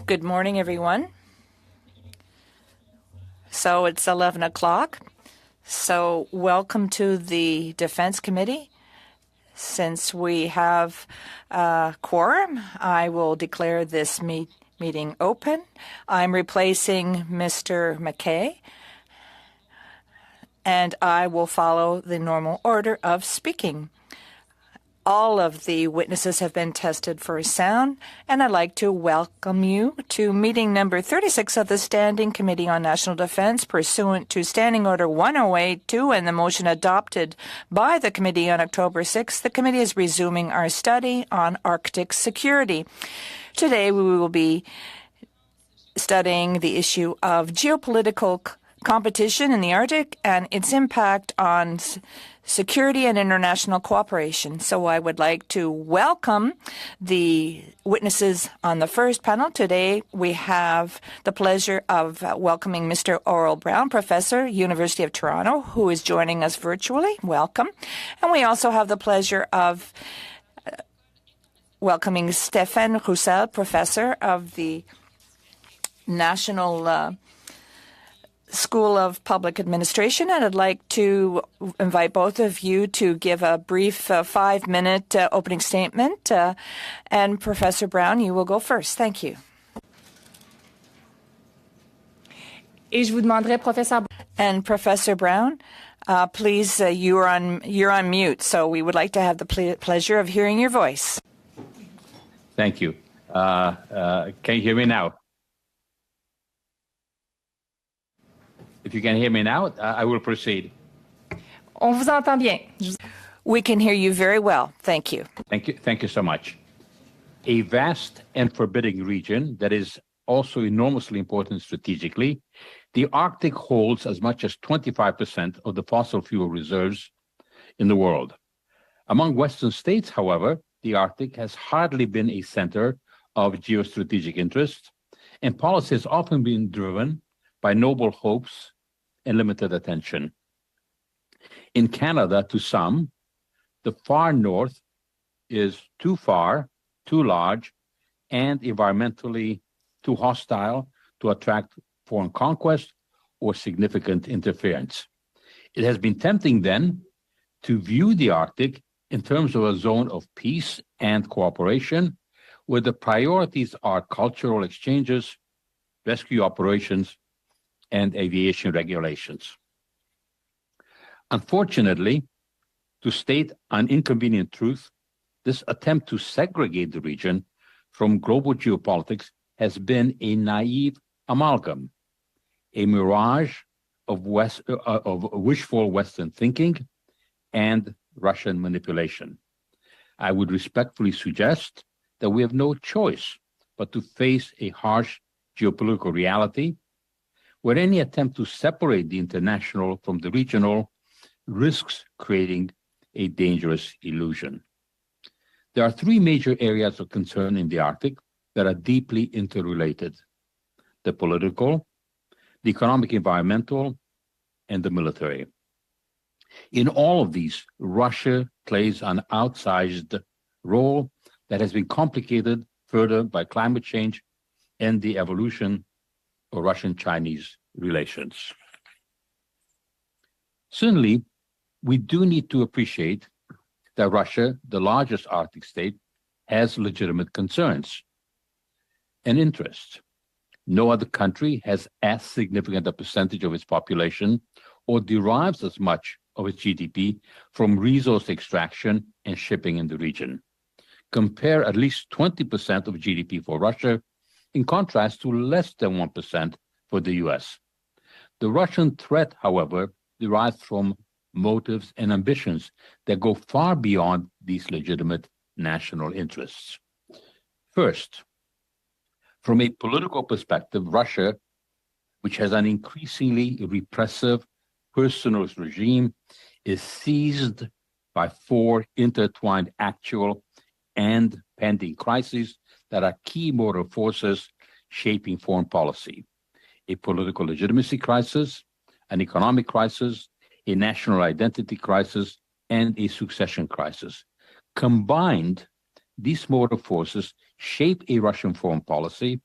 Good morning, everyone. So it's 11 o'clock. So welcome to the Defense Committee. Since we have a quorum, I will declare this meeting open. I'm replacing Mr. McKay, and I will follow the normal order of speaking. All of the witnesses have been tested for sound, and I'd like to welcome you to meeting number 36 of the Standing Committee on National Defense, pursuant to Standing Order 108-2 and the motion adopted by the committee on October 6. The committee is resuming our study on Arctic security. Today we will be studying the issue of geopolitical competition in the Arctic and its impact on security and international cooperation. So I would like to welcome the witnesses on the first panel. Today we have the pleasure of welcoming Mr. Aurel Braun, Professor, University of Toronto, who is joining us virtually. Welcome. And we also have the pleasure of welcoming Stéphane Roussel, Professor of the National School of Public Administration, and I'd like to invite both of you to give a brief 5-minute opening statement. And Professor Braun, you will go first. Thank you. Et je vous demanderai, Professeur. And Professor Braun, please, you're on mute, so we would like to have the pleasure of hearing your voice. Thank you. Can you hear me now? If you can hear me now, I will proceed. On vous entend bien. We can hear you very well. Thank you. Thank you so much. A vast and forbidding region that is also enormously important strategically, the Arctic holds as much as 25% of the fossil fuel reserves in the world. Among Western states, however, the Arctic has hardly been a center of geostrategic interest, and policy has often been driven by noble hopes and limited attention. In Canada, to some, the far north is too far, too large, and environmentally too hostile to attract foreign conquest or significant interference. It has been tempting then to view the Arctic in terms of a zone of peace and cooperation, where the priorities are cultural exchanges, rescue operations, and aviation regulations. Unfortunately, to state an inconvenient truth, this attempt to segregate the region from global geopolitics has been a naive amalgam, a mirage of wishful Western thinking and Russian manipulation. I would respectfully suggest that we have no choice but to face a harsh geopolitical reality where any attempt to separate the international from the regional risks creating a dangerous illusion. There are three major areas of concern in the Arctic that are deeply interrelated: the political, the economic, environmental, and the military. In all of these, Russia plays an outsized role that has been complicated further by climate change and the evolution of Russian-Chinese relations. Certainly, we do need to appreciate that Russia, the largest Arctic state, has legitimate concerns and interests. No other country has as significant a percentage of its population or derives as much of its GDP from resource extraction and shipping in the region. Compare at least 20% of GDP for Russia, in contrast to less than 1% for the US. The Russian threat, however, derives from motives and ambitions that go far beyond these legitimate national interests. First, from a political perspective, Russia, which has an increasingly repressive, personalist regime, is seized by four intertwined actual and pending crises that are key motor forces shaping foreign policy: a political legitimacy crisis, an economic crisis, a national identity crisis, and a succession crisis. Combined, these motor forces shape a Russian foreign policy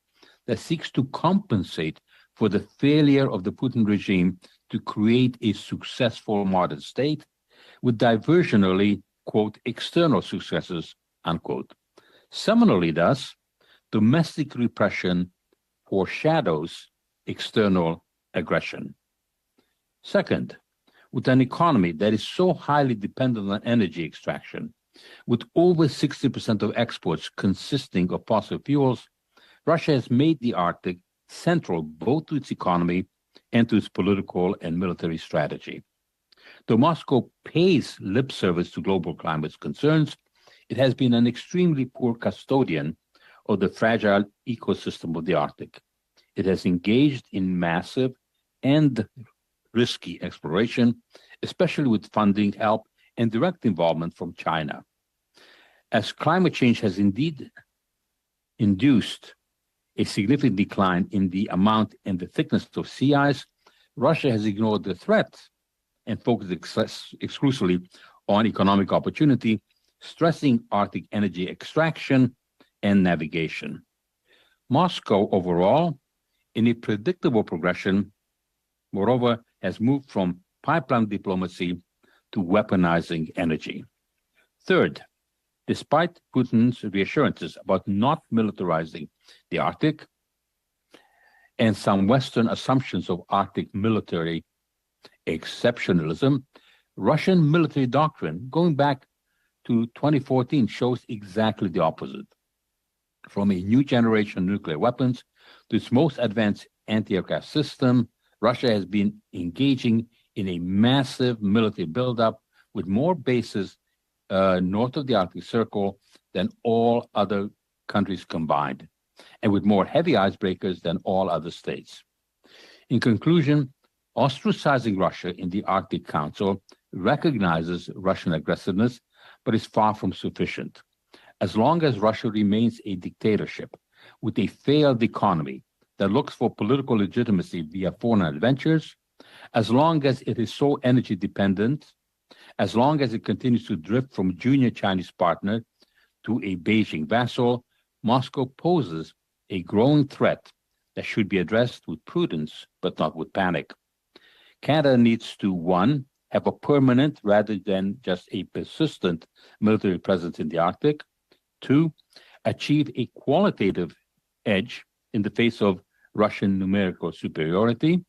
that seeks to compensate for the failure of the Putin regime to create a successful modern state with diversionary, quote, external successes, unquote. Similarly, thus, domestic repression foreshadows external aggression. Second, with an economy that is so highly dependent on energy extraction, with over 60% of exports consisting of fossil fuels, Russia has made the Arctic central both to its economy and to its political and military strategy. Though Moscow pays lip service to global climate concerns, it has been an extremely poor custodian of the fragile ecosystem of the Arctic. It has engaged in massive and risky exploration, especially with funding, help, and direct involvement from China. As climate change has indeed induced a significant decline in the amount and the thickness of sea ice, Russia has ignored the threat and focused exclusively on economic opportunity, stressing Arctic energy extraction and navigation. Moscow overall, in a predictable progression, moreover, has moved from pipeline diplomacy to weaponizing energy. Third, despite Putin's reassurances about not militarizing the Arctic and some Western assumptions of Arctic military exceptionalism, Russian military doctrine going back to 2014 shows exactly the opposite. From a new generation of nuclear weapons to its most advanced anti-aircraft system, Russia has been engaging in a massive military buildup with more bases north of the Arctic Circle than all other countries combined, and with more heavy icebreakers than all other states. In conclusion, ostracizing Russia in the Arctic Council recognizes Russian aggressiveness, but is far from sufficient. As long as Russia remains a dictatorship with a failed economy that looks for political legitimacy via foreign adventures, as long as it is so energy dependent, as long as it continues to drift from junior Chinese partner to a Beijing vassal, Moscow poses a growing threat that should be addressed with prudence, but not with panic. Canada needs to, one, have a permanent rather than just a persistent military presence in the Arctic. Two, achieve a qualitative edge in the face of Russian numerical superiority.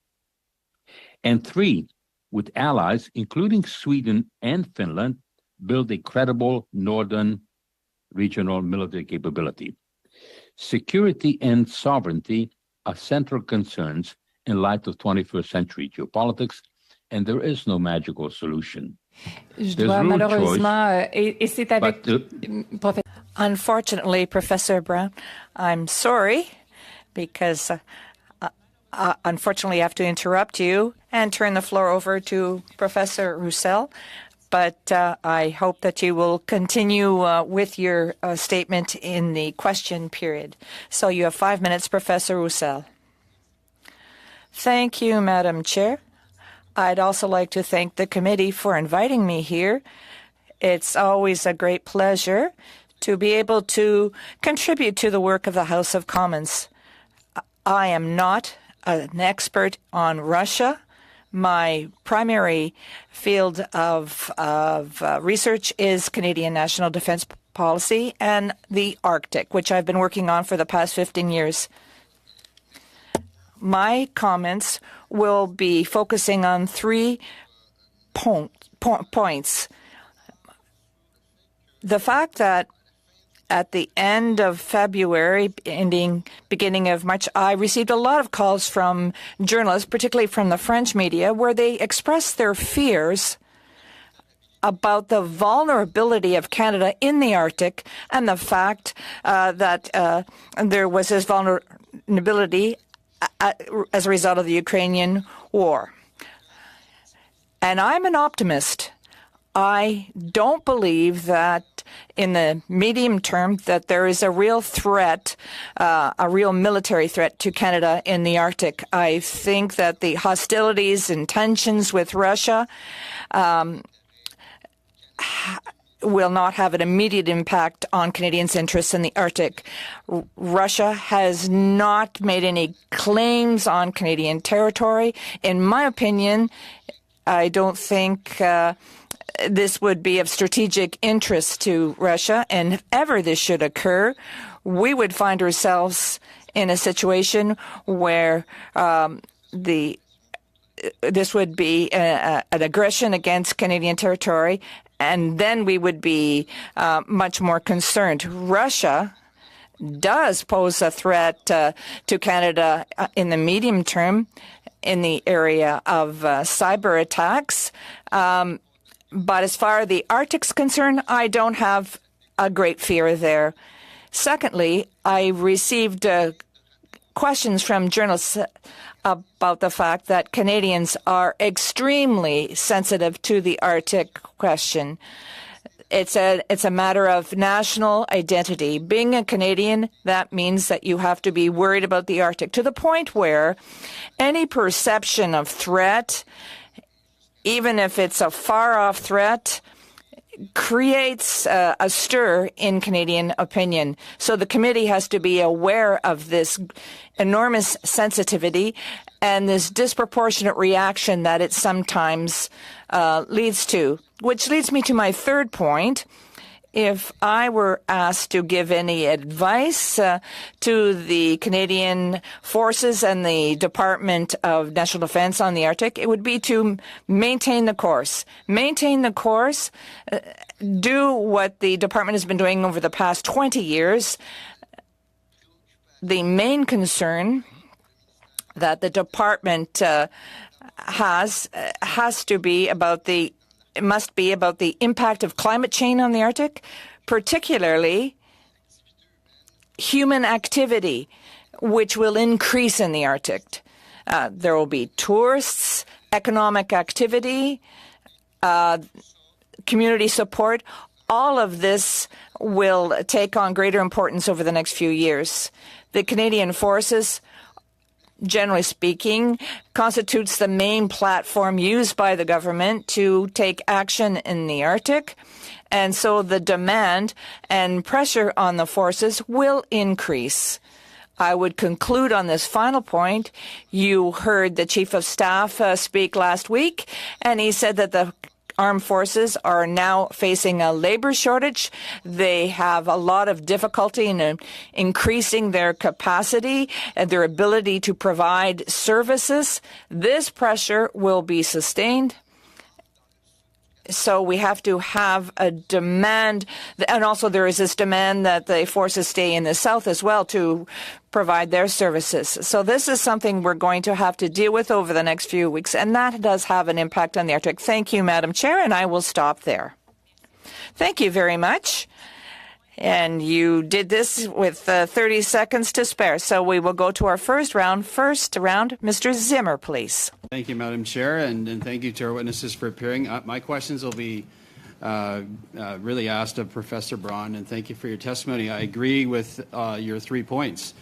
And three, with allies, including Sweden and Finland, build a credible northern regional military capability. Security and sovereignty are central concerns in light of 21st century geopolitics, and there is no magical solution. Je dois malheureusement, et c'est avec professeur. Unfortunately, Professor Brown, I'm sorry, because unfortunately I have to interrupt you and turn the floor over to Professor Roussel. But I hope that you will continue with your statement in the question period. So you have 5 minutes, Professor Roussel. Thank you, Madam Chair. I'd also like to thank the committee for inviting me here. It's always a great pleasure to be able to contribute to the work of the House of Commons. I am not an expert on Russia. My primary field of research is Canadian national defense policy and the Arctic, which I've been working on for the past 15 years. My comments will be focusing on 3 points. The fact that at the end of February, beginning of March, I received a lot of calls from journalists, particularly from the French media, where they expressed their fears about the vulnerability of Canada in the Arctic and the fact that there was this vulnerability as a result of the Ukrainian war. And I'm an optimist. I don't believe that in the medium term that there is a real threat, a real military threat to Canada in the Arctic. I think that the hostilities and tensions with Russia will not have an immediate impact on Canadians' interests in the Arctic. Russia has not made any claims on Canadian territory. In my opinion, I don't think this would be of strategic interest to Russia, and if ever this should occur, we would find ourselves in a situation where this would be an aggression against Canadian territory, and then we would be much more concerned. Russia does pose a threat to Canada in the medium term in the area of cyber attacks. But as far as the Arctic's concerned, I don't have a great fear there. Secondly, I received questions from journalists about the fact that Canadians are extremely sensitive to the Arctic question. It's a matter of national identity. Being a Canadian, that means that you have to be worried about the Arctic, to the point where any perception of threat, even if it's a far-off threat, creates a stir in Canadian opinion. So the committee has to be aware of this enormous sensitivity and this disproportionate reaction that it sometimes leads to, which leads me to my third point. If I were asked to give any advice to the Canadian Forces and the Department of National Defence on the Arctic, it would be to maintain the course. Maintain the course, do what the department has been doing over the past 20 years. The main concern that the department has to be about it must be about the impact of climate change on the Arctic, particularly human activity, which will increase in the Arctic. There will be tourists, economic activity, community support. All of this will take on greater importance over the next few years. The Canadian Forces, generally speaking, constitutes the main platform used by the government to take action in the Arctic. And so the demand and pressure on the forces will increase. I would conclude on this final point. You heard the Chief of Staff speak last week, and he said that the armed forces are now facing a labor shortage. They have a lot of difficulty in increasing their capacity and their ability to provide services. This pressure will be sustained. So we have to have a demand, and also there is this demand that the forces stay in the south as well to provide their services. So this is something we're going to have to deal with over the next few weeks, and that does have an impact on the Arctic. Thank you, Madam Chair, and I will stop there. Thank you very much. And you did this with 30 seconds to spare. So we will go to our first round. Mr. Zimmer, please. Thank you, Madam Chair, and thank you to our witnesses for appearing. My questions will be really asked of Professor Braun, and thank you for your testimony. I agree with your 3 points.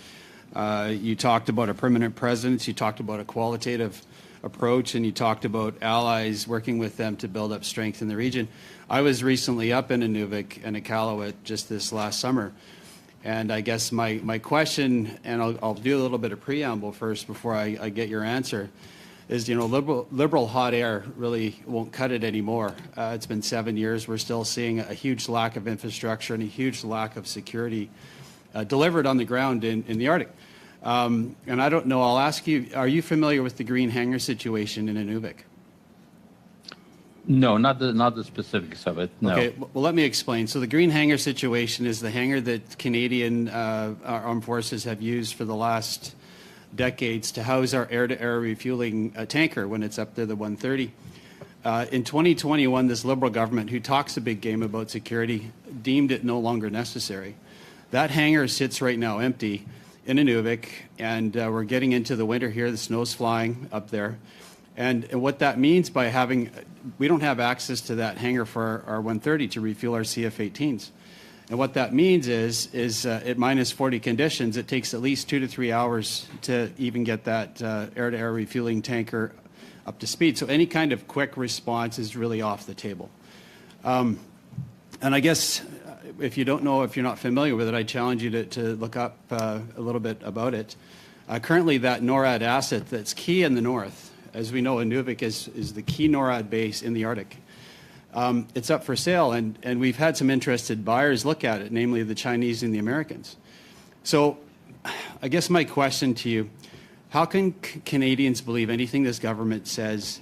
You talked about a permanent presence, you talked about a qualitative approach, and you talked about allies working with them to build up strength in the region. I was recently up in Inuvik and Iqaluit just this last summer, and I guess my question, and I'll do a little bit of preamble first before I get your answer, is, liberal hot air really won't cut it anymore. It's been 7 years. We're still seeing a huge lack of infrastructure and a huge lack of security delivered on the ground in the Arctic. And I don't know, I'll ask you, are you familiar with the green hangar situation in Inuvik? No, not the specifics of it. No. Okay, well, let me explain. So the green hangar situation is the hangar that Canadian armed forces have used for the last decades to house our air-to-air refueling tanker when it's up to the 130. In 2021, this Liberal government, who talks a big game about security, deemed it no longer necessary. That hangar sits right now empty in Inuvik, and we're getting into the winter here. The snow's flying up there. And what that means by we don't have access to that hangar for our 130 to refuel our CF-18s. And what that means is at minus 40 conditions, it takes at least 2 to 3 hours to even get that air-to-air refueling tanker up to speed. So any kind of quick response is really off the table. And I guess if you don't know, if you're not familiar with it, I challenge you to look up a little bit about it. Currently, that NORAD asset that's key in the north, as we know, Inuvik is the key NORAD base in the Arctic. It's up for sale, and we've had some interested buyers look at it, namely the Chinese and the Americans. So I guess my question to you, how can Canadians believe anything this government says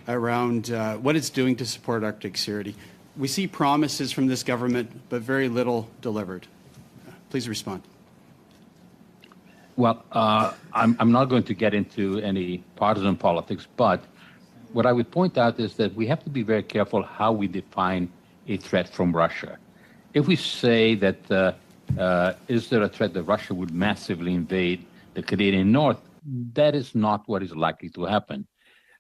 around what it's doing to support Arctic security? We see promises from this government, but very little delivered. Please respond. Well, I'm not going to get into any partisan politics, but what I would point out is that we have to be very careful how we define a threat from Russia. If we say that is there a threat that Russia would massively invade the Canadian North, that is not what is likely to happen.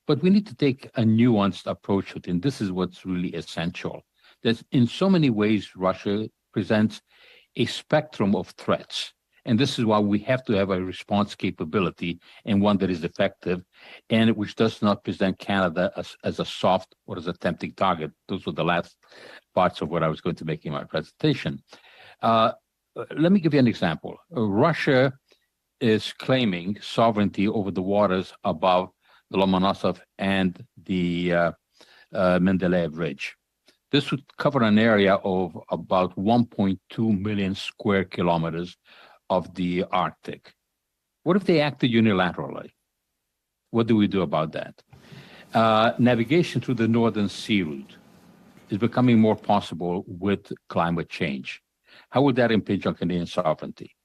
But we need to take a nuanced approach to it, and this is what's really essential. That in so many ways, Russia presents a spectrum of threats. And this is why we have to have a response capability and one that is effective and which does not present Canada as a soft or as a tempting target. Those were the last parts of what I was going to make in my presentation. Let me give you an example. Russia is claiming sovereignty over the waters above the Lomonosov and the Mendeleev Ridge. This would cover an area of about 1.2 million square kilometers of the Arctic. What if they acted unilaterally? What do we do about that? Navigation through the Northern Sea route is becoming more possible with climate change. How would that impinge on Canadian sovereignty?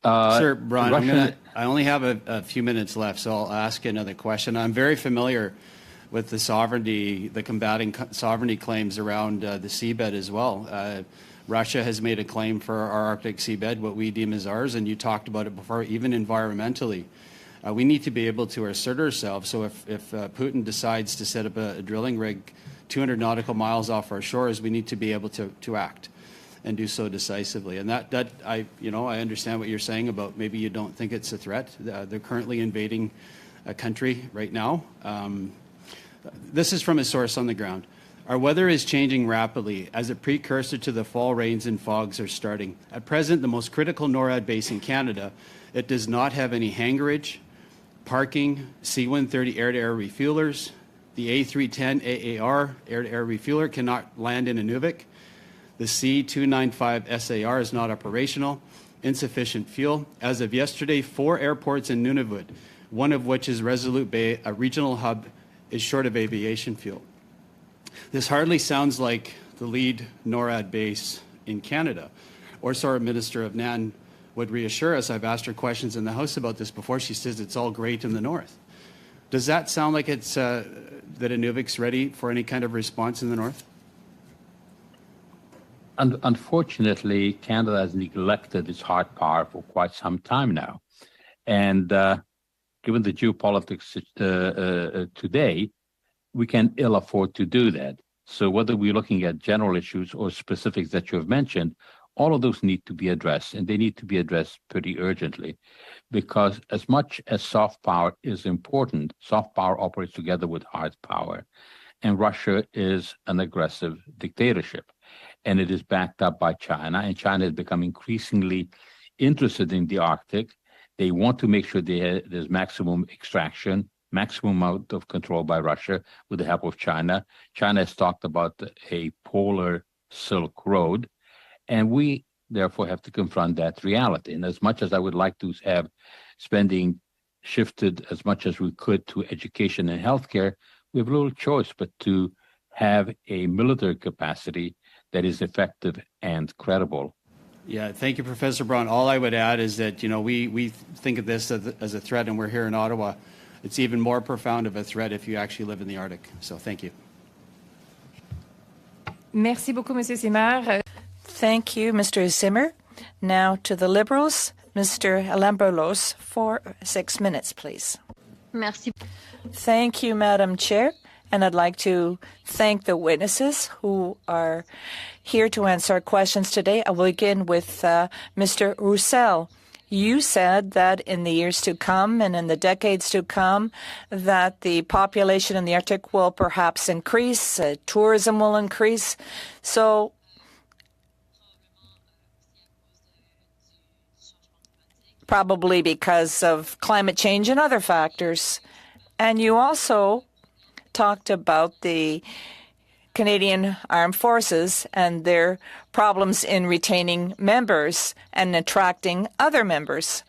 Sir, Brian, I only have a few minutes left, so I'll ask you another question. I'm very familiar with the sovereignty, the combating sovereignty claims around the seabed as well. Russia has made a claim for our Arctic seabed, what we deem as ours, and you talked about it before, even environmentally. We need to be able to assert ourselves. So if Putin decides to set up a drilling rig 200 nautical miles off our shores, we need to be able to act and do so decisively. And that I understand what you're saying about maybe you don't think it's a threat. They're currently invading a country right now. This is from a source on the ground. Our weather is changing rapidly as a precursor to the fall rains and fogs are starting. At present, the most critical NORAD base in Canada, it does not have any hangarage, parking, C-130 air-to-air refuelers. The A310 AAR air-to-air refueler cannot land in Inuvik. The C-295 SAR is not operational. Insufficient fuel. As of yesterday, 4 airports in Nunavut, one of which is Resolute Bay, a regional hub, is short of aviation fuel. This hardly sounds like the lead NORAD base in Canada. Or so our Minister of NAN would reassure us. I've asked her questions in the House about this before. She says it's all great in the north. Does that sound like it's that Inuvik's ready for any kind of response in the north? Unfortunately, Canada has neglected its hard power for quite some time now. And given the geopolitics today, we can ill afford to do that. So whether we're looking at general issues or specifics that you have mentioned, all of those need to be addressed, and they need to be addressed pretty urgently. Because as much as soft power is important, soft power operates together with hard power. And Russia is an aggressive dictatorship. And it is backed up by China, and China has become increasingly interested in the Arctic. They want to make sure there's maximum extraction, maximum amount of control by Russia with the help of China. China has talked about a polar Silk Road, and we therefore have to confront that reality. And as much as I would like to have spending shifted as much as we could to education and healthcare, we have little choice but to have a military capacity that is effective and credible. Yeah, thank you, Professor Braun. All I would add is that, we think of this as a threat, and we're here in Ottawa. It's even more profound of a threat if you actually live in the Arctic. So thank you. Merci beaucoup, Monsieur Simard. Thank you, Mr. Zimmer. Now to the Liberals, Mr. Lamberlos, for 6 minutes, please. Merci. Thank you, Madam Chair. And I'd like to thank the witnesses who are here to answer our questions today. I will begin with Mr. Roussel. You said that in the years to come and in the decades to come that the population in the Arctic will perhaps increase, tourism will increase. So probably because of climate change and other factors. And you also talked about the Canadian Armed Forces and their problems in retaining members and attracting other members.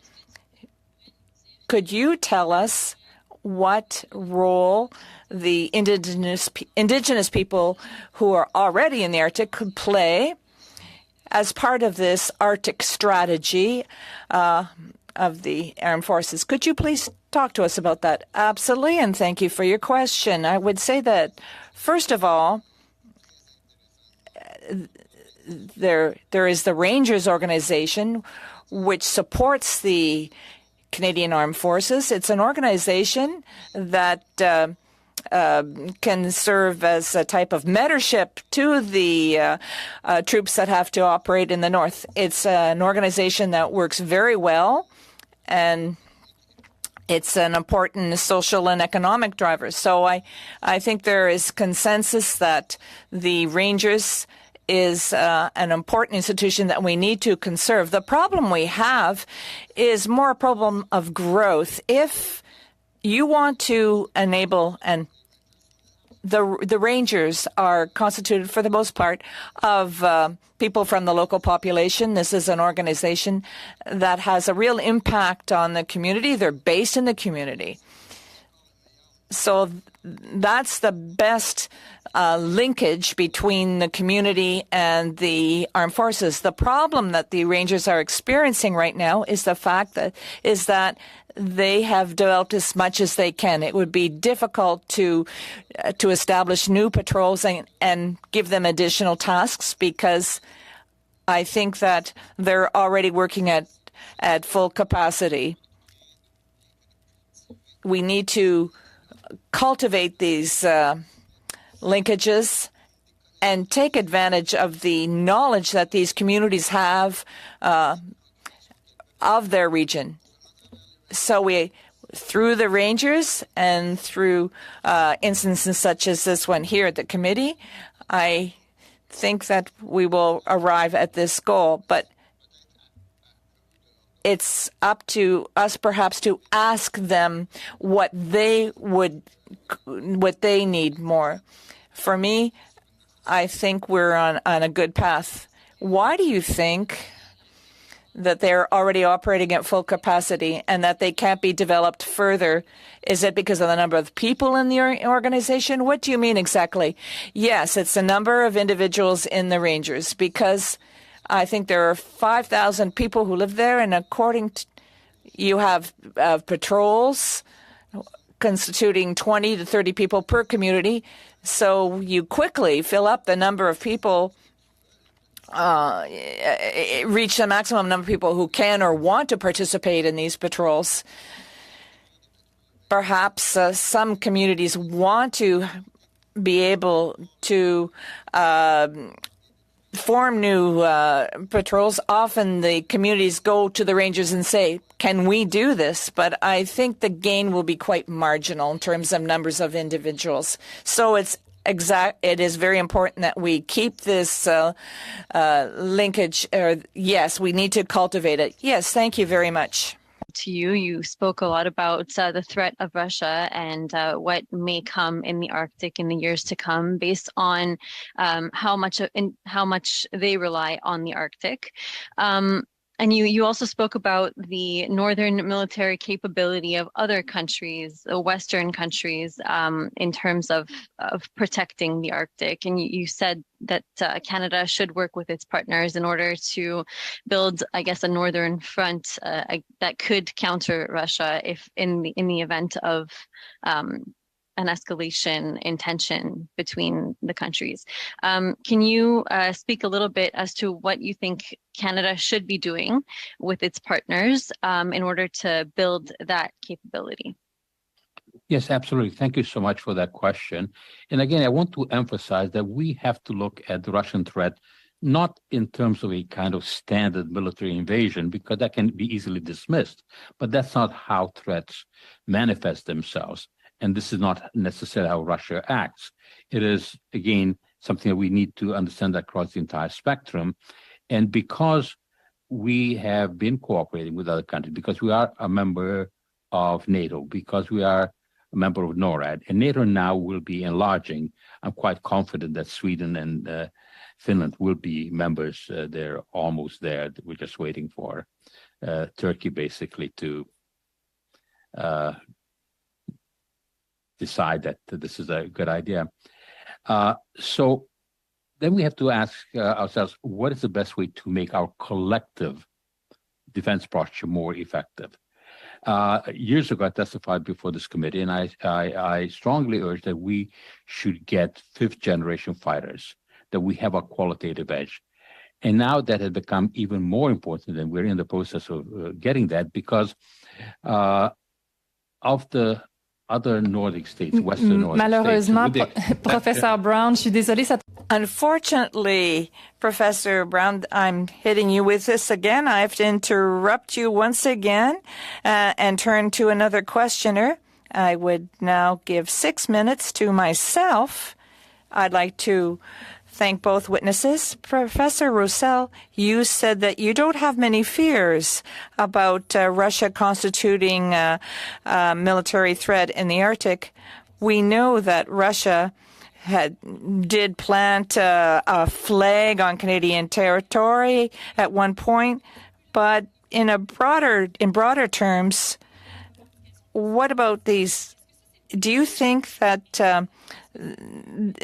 Could you tell us what role the indigenous people who are already in the Arctic could play as part of this Arctic strategy of the Armed Forces? Could you please talk to us about that? Absolutely, and thank you for your question. I would say that, first of all, there is the Rangers organization, which supports the Canadian Armed Forces. It's an organization that can serve as a type of mentorship to the troops that have to operate in the north. It's an organization that works very well, and it's an important social and economic driver. So I think there is consensus that the Rangers is an important institution that we need to conserve. The problem we have is more a problem of growth. If you want to enable, and the Rangers are constituted for the most part of people from the local population. This is an organization that has a real impact on the community. They're based in the community. So that's the best linkage between the community and the armed forces. The problem that the Rangers are experiencing right now is the fact that they have developed as much as they can. It would be difficult to establish new patrols and give them additional tasks, because I think that they're already working at full capacity. We need to cultivate these linkages and take advantage of the knowledge that these communities have of their region. So we, through the Rangers and through instances such as this one here at the committee, I think that we will arrive at this goal. But it's up to us perhaps to ask them what they need more. For me, I think we're on a good path. Why do you think that they're already operating at full capacity and that they can't be developed further? Is it because of the number of people in the organization? What do you mean exactly? Yes, it's the number of individuals in the Rangers, because I think there are 5,000 people who live there, and according to, you have patrols constituting 20 to 30 people per community, so you quickly fill up the number of people, reach the maximum number of people who can or want to participate in these patrols. Perhaps some communities want to be able to form new patrols. Often the communities go to the Rangers and say, can we do this? But I think the gain will be quite marginal in terms of numbers of individuals. So it is very important that we keep this linkage. Yes, we need to cultivate it. Yes, thank you very much. To you. You spoke a lot about the threat of Russia and what may come in the Arctic in the years to come, based on how much they rely on the Arctic. And you also spoke about the northern military capability of other countries, Western countries, in terms of protecting the Arctic. And you said that Canada should work with its partners in order to build, I guess, a northern front that could counter Russia if in the event of an escalation in tension between the countries. Can you speak a little bit as to what you think Canada should be doing with its partners in order to build that capability? Yes, absolutely. Thank you so much for that question. And again, I want to emphasize that we have to look at the Russian threat not in terms of a kind of standard military invasion, because that can be easily dismissed, but that's not how threats manifest themselves. And this is not necessarily how Russia acts. It is, again, something that we need to understand across the entire spectrum. And because we have been cooperating with other countries because we are a member of NATO, because we are a member of NORAD, and NATO now will be enlarging. I'm quite confident that Sweden and Finland will be members. They're almost there. We're just waiting for Turkey basically to decide that this is a good idea. So then we have to ask ourselves, what is the best way to make our collective defense posture more effective? Years ago, I testified before this committee, and I strongly urged that we should get fifth-generation fighters, that we have a qualitative edge. And now that has become even more important, and we're in the process of getting that because of the other Nordic states, Western Nordic Malheureusement, states. Professeur Brown, je suis désolée, ça... Unfortunately, Professor Brown, I'm hitting you with this again. I have to interrupt you once again and turn to another questioner. I would now give 6 minutes to myself. I'd like to thank both witnesses. Professor Roussel, you said that you don't have many fears about Russia constituting a military threat in the Arctic. We know that Russia did plant a flag on Canadian territory at one point, but in broader terms, what about these? Do you think that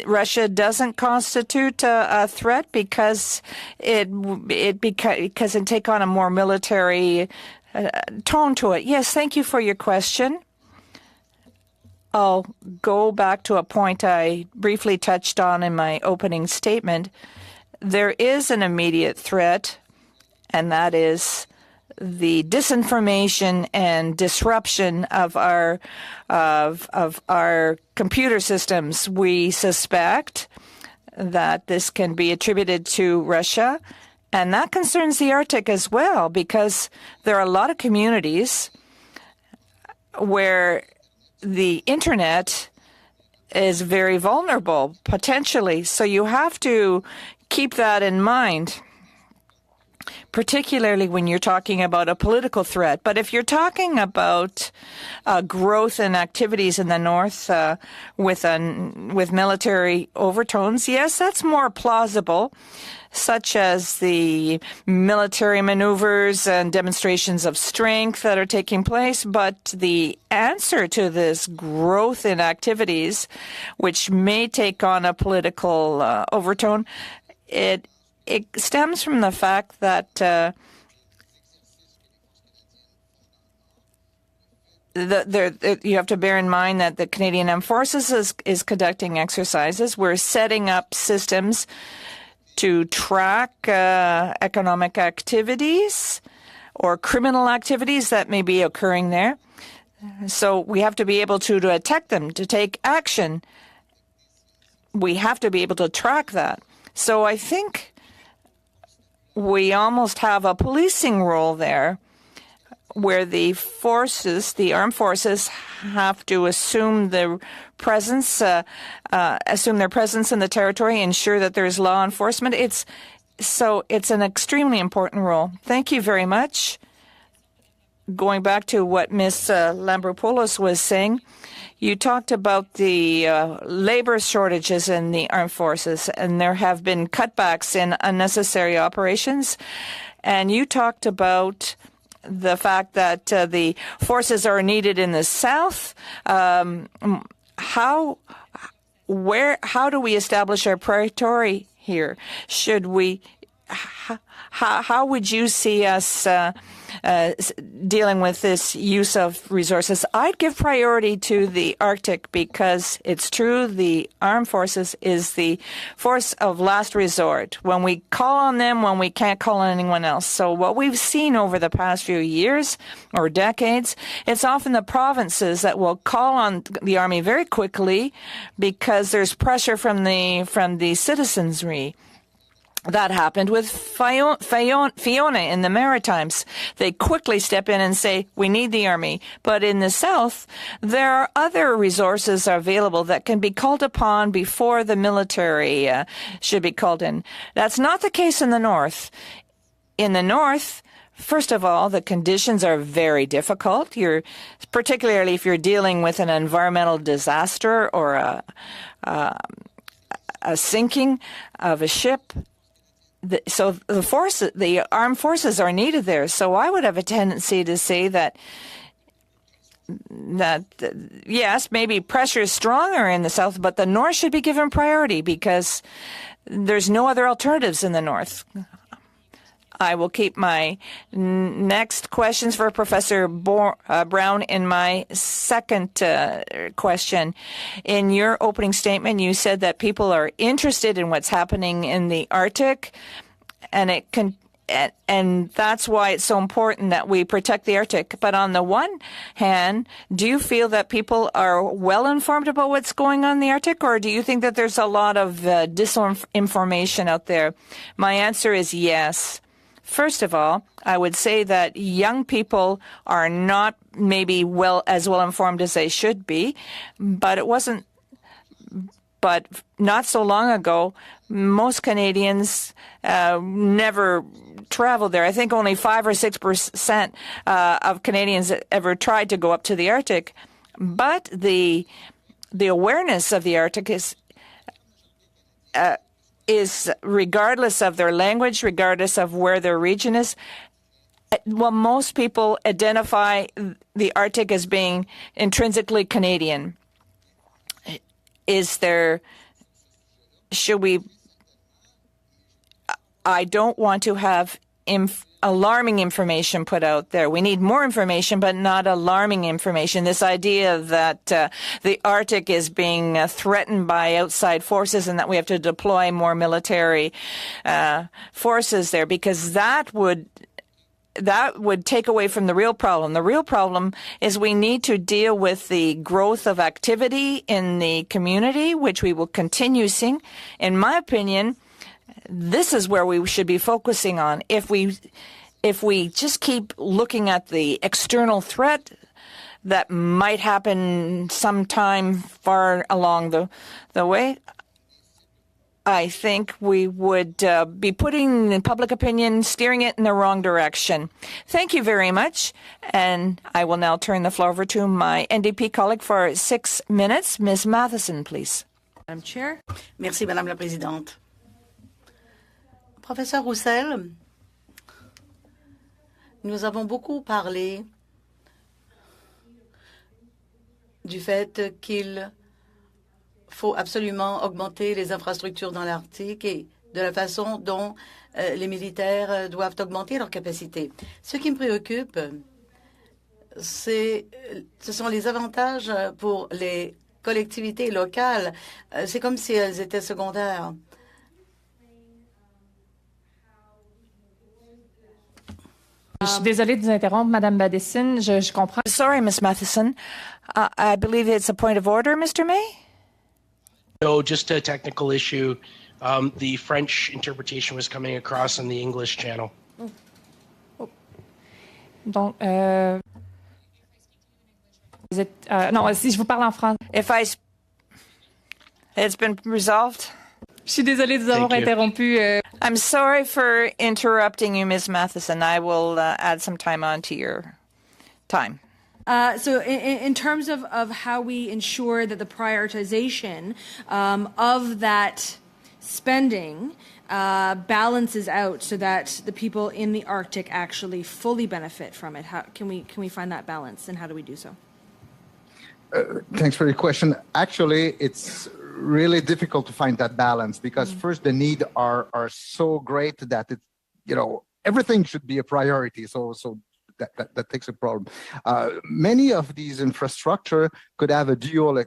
Russia doesn't constitute a threat because it take on a more military tone to it? Yes, thank you for your question. I'll go back to a point I briefly touched on in my opening statement. There is an immediate threat, and that is the disinformation and disruption of our computer systems. We suspect that this can be attributed to Russia, and that concerns the Arctic as well, because there are a lot of communities where the internet is very vulnerable, potentially. So you have to keep that in mind, particularly when you're talking about a political threat. But if you're talking about growth and activities in the north with military overtones, yes, that's more plausible, such as the military maneuvers and demonstrations of strength that are taking place. But the answer to this growth in activities, which may take on a political overtone, it stems from the fact that you have to bear in mind that the Canadian Armed Forces is conducting exercises. We're setting up systems to track economic activities or criminal activities that may be occurring there. So we have to be able to detect them, to take action. We have to be able to track that. So I think we almost have a policing role there where the armed forces have to assume their presence in the territory, ensure that there's law enforcement. It's an extremely important role. Thank you very much. Going back to what Ms. Lambropoulos was saying, you talked about the labor shortages in the armed forces, and there have been cutbacks in unnecessary operations. And you talked about the fact that the forces are needed in the south. How do we establish our priority here? How would you see us dealing with this use of resources? I'd give priority to the Arctic because it's true, the armed forces is the force of last resort. When we call on them, when we can't call on anyone else. So what we've seen over the past few years or decades, it's often the provinces that will call on the army very quickly because there's pressure from the citizenry. That happened with Fiona in the Maritimes. They quickly step in and say, we need the army. But in the south, there are other resources available that can be called upon before the military should be called in. That's not the case in the north. in the north, first of all, the conditions are very difficult. Particularly if you're dealing with an environmental disaster or a sinking of a ship. So the armed forces are needed there. So I would have a tendency to say that yes, maybe pressure is stronger in the south, but the north should be given priority because there's no other alternatives in the north. I will keep my next questions for Professor Brown in my second question. In your opening statement, you said that people are interested in what's happening in the Arctic, and and that's why it's so important that we protect the Arctic. But on the one hand, do you feel that people are well informed about what's going on in the Arctic, or do you think that there's a lot of disinformation out there? My answer is yes. First of all, I would say that young people are not maybe as well informed as they should be, but not so long ago, most Canadians never traveled there. I think only 5 or 6% of Canadians ever tried to go up to the Arctic. But the awareness of the Arctic is regardless of their language, regardless of where their region is. Well, most people identify the Arctic as being intrinsically Canadian. I don't want to have alarming information put out there. We need more information, but not alarming information. This idea that the Arctic is being threatened by outside forces and that we have to deploy more military forces there, because that would take away from the real problem. The real problem is we need to deal with the growth of activity in the community, which we will continue seeing. In my opinion, this is where we should be focusing on. If we just keep looking at the external threat that might happen sometime far along the way, I think we would be putting public opinion, steering it in the wrong direction. Thank you very much. And I will now turn the floor over to my NDP colleague for 6 minutes. Ms. Matheson, please. Madam Chair. Merci, Madame la Présidente. Professeur Roussel, nous avons beaucoup parlé du fait qu'il faut absolument augmenter les infrastructures dans l'Arctique et de la façon dont les militaires doivent augmenter leurs capacités. Ce qui me préoccupe, ce sont les avantages pour les collectivités locales. C'est comme si elles étaient secondaires. Je suis désolée de vous interrompre, Madame Matheson. Je comprends. Sorry, Ms. Matheson. I believe it's a point of order, Mr. May? No, just a technical issue. The French interpretation was coming across on the English channel. Donc, non, si je vous parle en français. It's been resolved. Je suis désolée de vous avoir interrompu. I'm sorry for interrupting you, Ms. Matheson. I will add some time on to your time. So in terms of how we ensure that the prioritization of that spending balances out so that the people in the Arctic actually fully benefit from it, how can we find that balance, and how do we do so? Thanks for your question. Actually, it's really difficult to find that balance because first the need are so great that it, everything should be a priority. So that takes a problem. Many of these infrastructure could have a dual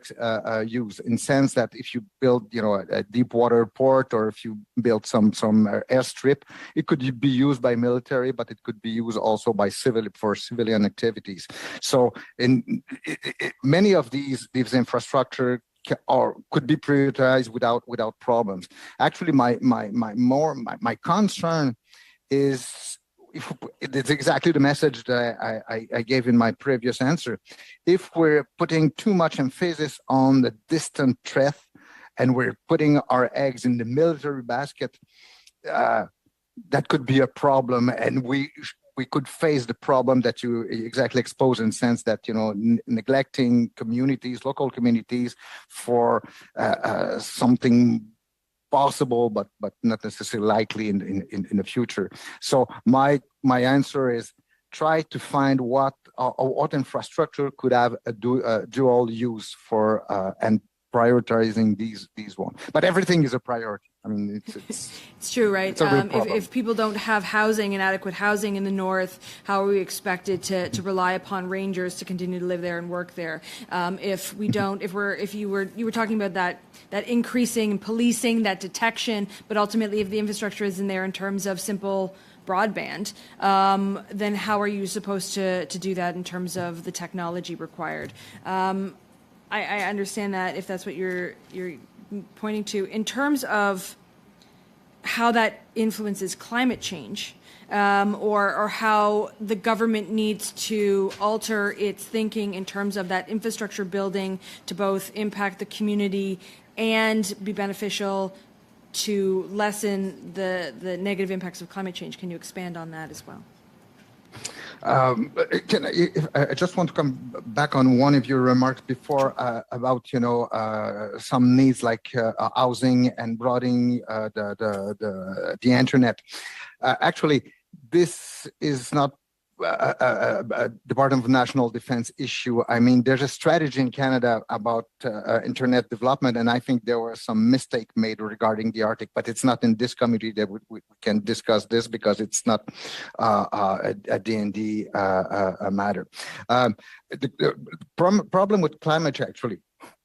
use in sense that if you build, a deep water port, or if you build some airstrip, it could be used by military, but it could be used also by civilian activities. So many of these infrastructure could be prioritized without problems. Actually, my concern is, it's exactly the message that I gave in my previous answer. If we're putting too much emphasis on the distant threat and we're putting our eggs in the military basket, that could be a problem, and we could face the problem that you exactly expose, in the sense that, neglecting communities, local communities, for something possible, but not necessarily likely in the future. So my answer is, try to find what infrastructure could have a dual use for and prioritizing these ones. But everything is a priority. I mean, it's true, right? It's a real problem. If people don't have housing and adequate housing in the north, how are we expected to rely upon rangers to continue to live there and work there? If we don't, you were talking about that increasing policing, that detection, but ultimately, if the infrastructure isn't there in terms of simple broadband, then how are you supposed to do that in terms of the technology required? I understand that, if that's what you're pointing to. In terms of how that influences climate change, or how the government needs to alter its thinking in terms of that infrastructure building to both impact the community and be beneficial to lessen the negative impacts of climate change. Can you expand on that as well? I just want to come back on one of your remarks before about some needs like housing and broadening the internet. Actually, this is not a Department of National Defense issue. I mean, there's a strategy in Canada about internet development, and I think there was some mistake made regarding the Arctic, but it's not in this committee that we can discuss this, because it's not a D&D matter. The problem with climate change, actually,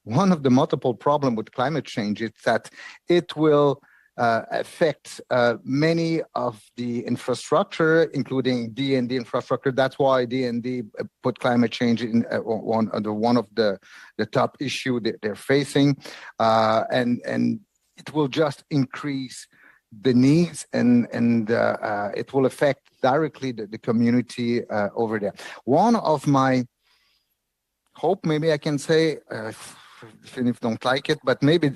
one of the multiple problems with climate change is that it will affect many of the infrastructure, including D&D infrastructure. That's why D&D put climate change in under one of the top issue that they're facing, and it will just increase the needs, and it will affect directly the community over there. One of my hope, maybe I can say, even if don't like it, but maybe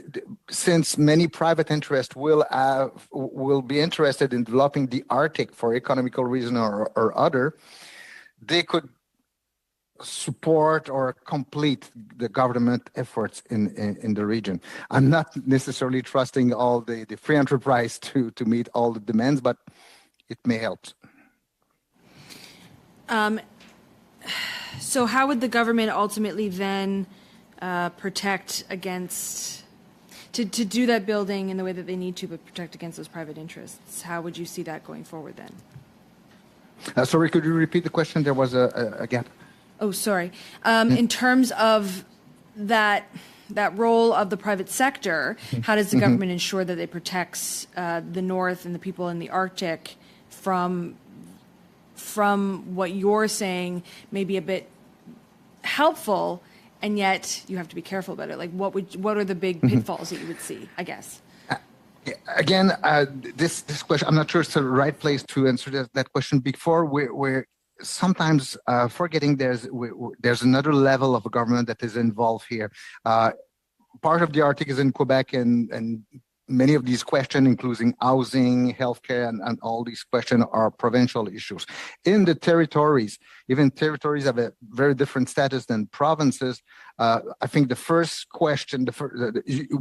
since many private interests will be interested in developing the Arctic for economical reason or other, they could support or complete the government efforts in the region. I'm not necessarily trusting all the free enterprise to meet all the demands, but it may help. So how would the government ultimately then protect against, to do that building in the way that they need to, but protect against those private interests? How would you see that going forward then? Sorry, could you repeat the question? There was a gap. Oh, sorry. In terms of that role of the private sector, how does the government ensure that it protects the North and the people in the Arctic from what you're saying may be a bit helpful, and yet you have to be careful about it? Like, what are the big pitfalls that you would see, I guess? Again, this question, I'm not sure it's the right place to answer that question. Before, we're sometimes forgetting there's another level of government that is involved here. Part of the Arctic is in Quebec, and many of these questions, including housing, healthcare, and all these questions, are provincial issues. In the territories, even territories have a very different status than provinces. I think the first question,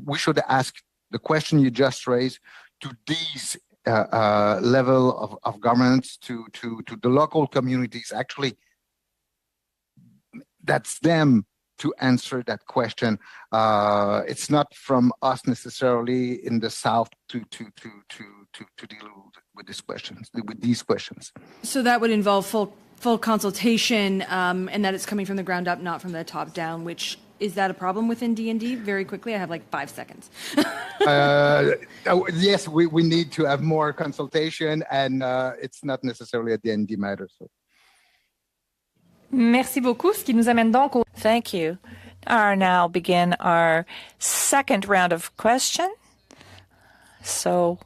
we should ask the question you just raised to these level of governments, to the local communities. Actually, that's them to answer that question. It's not from us necessarily in the South to deal with these questions. So that would involve full consultation, and that it's coming from the ground up, not from the top down. Which is that a problem within D&D? Very quickly, I have like 5 seconds. Yes, we need to have more consultation, and it's not necessarily a D&D matter. So. Merci beaucoup, ce qui nous amène donc au... Thank you. Now begin our second round of questions. So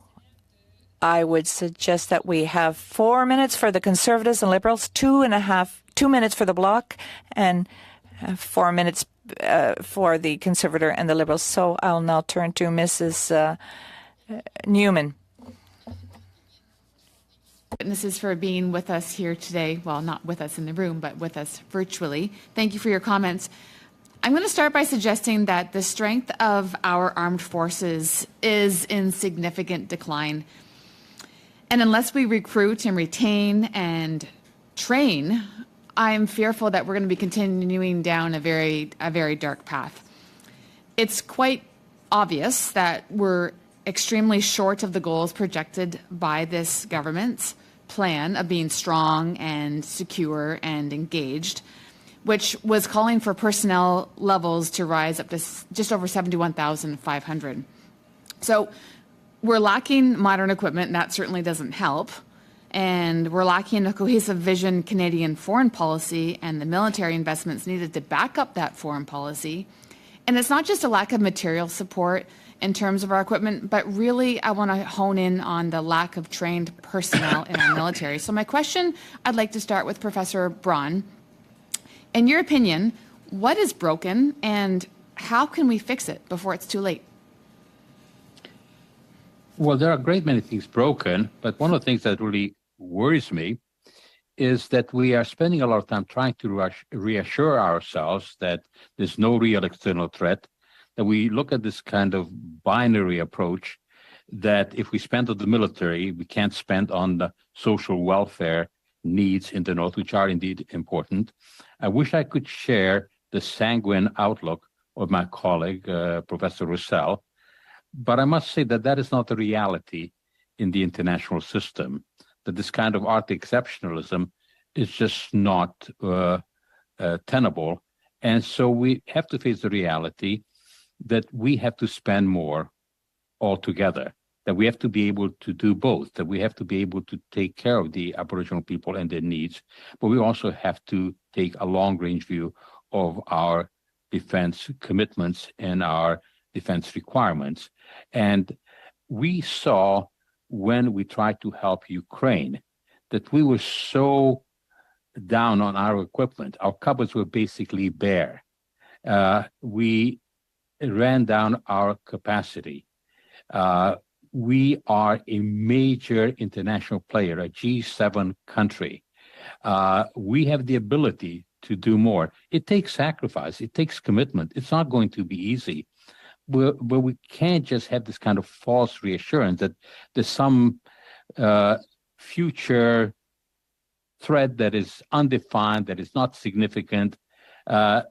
I would suggest that we have 4 minutes for the Conservatives and Liberals, 2 minutes for the Bloc, and 4 minutes for the Conservative and the Liberals. So I'll now turn to Mrs. Newman. Witnesses for being with us here today. Well, not with us in the room, but with us virtually. Thank you for your comments. I'm going to start by suggesting that the strength of our armed forces is in significant decline. And unless we recruit and retain and train, I'm fearful that we're going to be continuing down a very dark path. It's quite obvious that we're extremely short of the goals projected by this government's plan of being strong and secure and engaged, which was calling for personnel levels to rise up to just over 71,500. So we're lacking modern equipment, and that certainly doesn't help. And we're lacking a cohesive vision Canadian foreign policy and the military investments needed to back up that foreign policy. And it's not just a lack of material support in terms of our equipment, but really I want to hone in on the lack of trained personnel in our military. So my question, I'd like to start with Professor Braun. In your opinion, what is broken and how can we fix it before it's too late? Well, there are a great many things broken, but one of the things that really worries me is that we are spending a lot of time trying to reassure ourselves that there's no real external threat, that we look at this kind of binary approach that if we spend on the military, we can't spend on the social welfare needs in the North, which are indeed important. I wish I could share the sanguine outlook of my colleague, Professor Roussel, but I must say that that is not the reality in the international system, that this kind of Arctic exceptionalism is just not tenable. And so we have to face the reality that we have to spend more altogether, that we have to be able to do both, that we have to be able to take care of the Aboriginal people and their needs, but we also have to take a long-range view of our defense commitments and our defense requirements. And we saw when we tried to help Ukraine that we were so down on our equipment. Our cupboards were basically bare. We ran down our capacity. We are a major international player, a G7 country. We have the ability to do more. It takes sacrifice. It takes commitment. It's not going to be easy. But we can't just have this kind of false reassurance that there's some future threat that is undefined, that is not significant.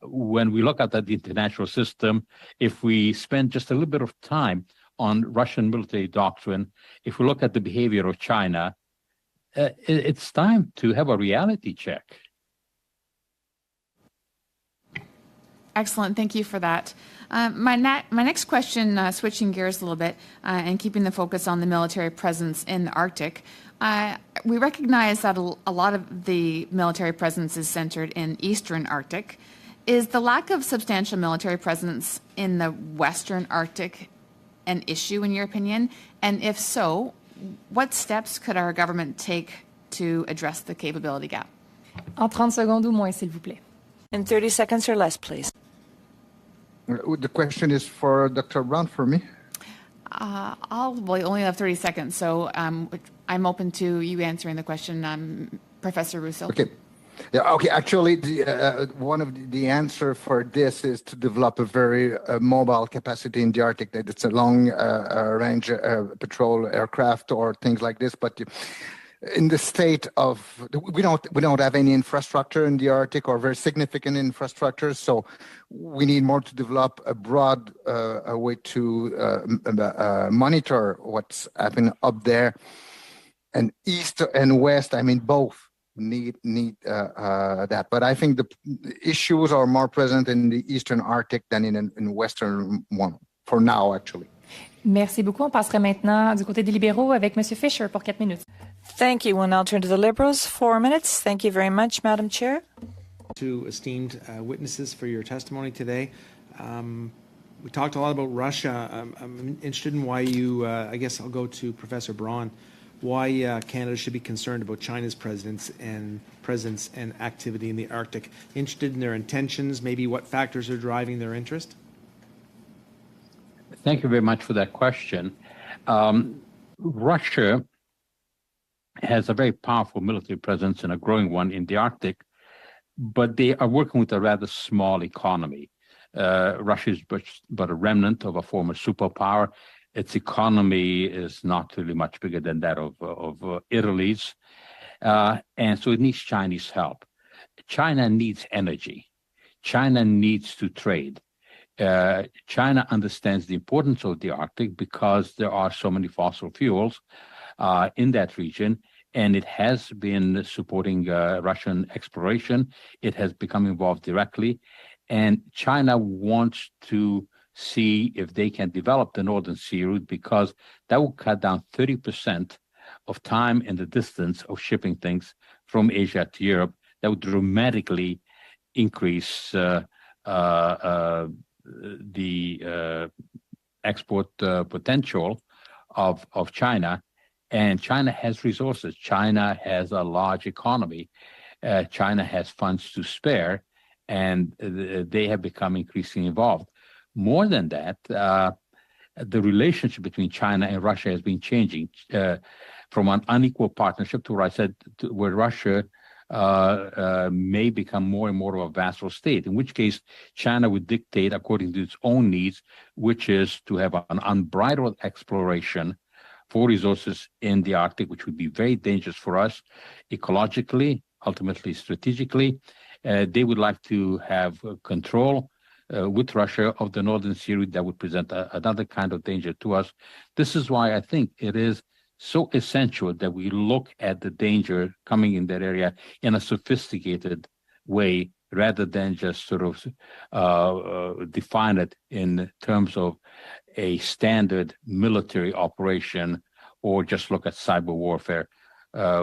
When we look at the international system, if we spend just a little bit of time on Russian military doctrine, if we look at the behavior of China, it's time to have a reality check. Excellent. Thank you for that. My next question, switching gears a little bit and keeping the focus on the military presence in the Arctic. We recognize that a lot of the military presence is centered in Eastern Arctic. Is the lack of substantial military presence in the Western Arctic an issue, in your opinion? And if so, what steps could our government take to address the capability gap? En 30 secondes ou moins, s'il vous plaît. In 30 seconds or less, please. The question is for Dr. Braun, for me? We only have 30 seconds, so I'm open to you answering the question, Professor Roussel. Okay. Yeah, okay. Actually, one of the answer for this is to develop a very mobile capacity in the Arctic. That it's a long range patrol aircraft or things like this. But in the state of we don't have any infrastructure in the Arctic or very significant infrastructure. So we need more to develop a broad way to monitor what's happening up there. And east and west, I mean, both need that. But I think the issues are more present in the Eastern Arctic than in Western one, for now, actually. Merci beaucoup. On passerait maintenant du côté des libéraux avec M. Fisher pour 4 minutes. Thank you. We'll now turn to the Liberals. 4 minutes. Thank you very much, Madam Chair. To esteemed witnesses for your testimony today. We talked a lot about Russia. I'm interested in why you, I guess I'll go to Professor Braun, why Canada should be concerned about China's presence and activity in the Arctic. Interested in their intentions, maybe what factors are driving their interest? Thank you very much for that question. Russia has a very powerful military presence and a growing one in the Arctic, but they are working with a rather small economy. Russia is but a remnant of a former superpower. Its economy is not really much bigger than that of Italy's. And so it needs Chinese help. China needs energy. China needs to trade. China understands the importance of the Arctic because there are so many fossil fuels in that region, and it has been supporting Russian exploration. It has become involved directly, and China wants to see if they can develop the Northern Sea route because that will cut down 30% of time and the distance of shipping things from Asia to Europe. That would dramatically increase the export potential of China. And China has resources. China has a large economy. China has funds to spare, and they have become increasingly involved. More than that, the relationship between China and Russia has been changing from an unequal partnership to what I said, where Russia may become more and more of a vassal state, in which case China would dictate according to its own needs, which is to have an unbridled exploration for resources in the Arctic, which would be very dangerous for us ecologically, ultimately strategically. They would like to have control with Russia of the Northern Sea route that would present another kind of danger to us. This is why I think it is so essential that we look at the danger coming in that area in a sophisticated way rather than just sort of define it in terms of a standard military operation or just look at cyber warfare,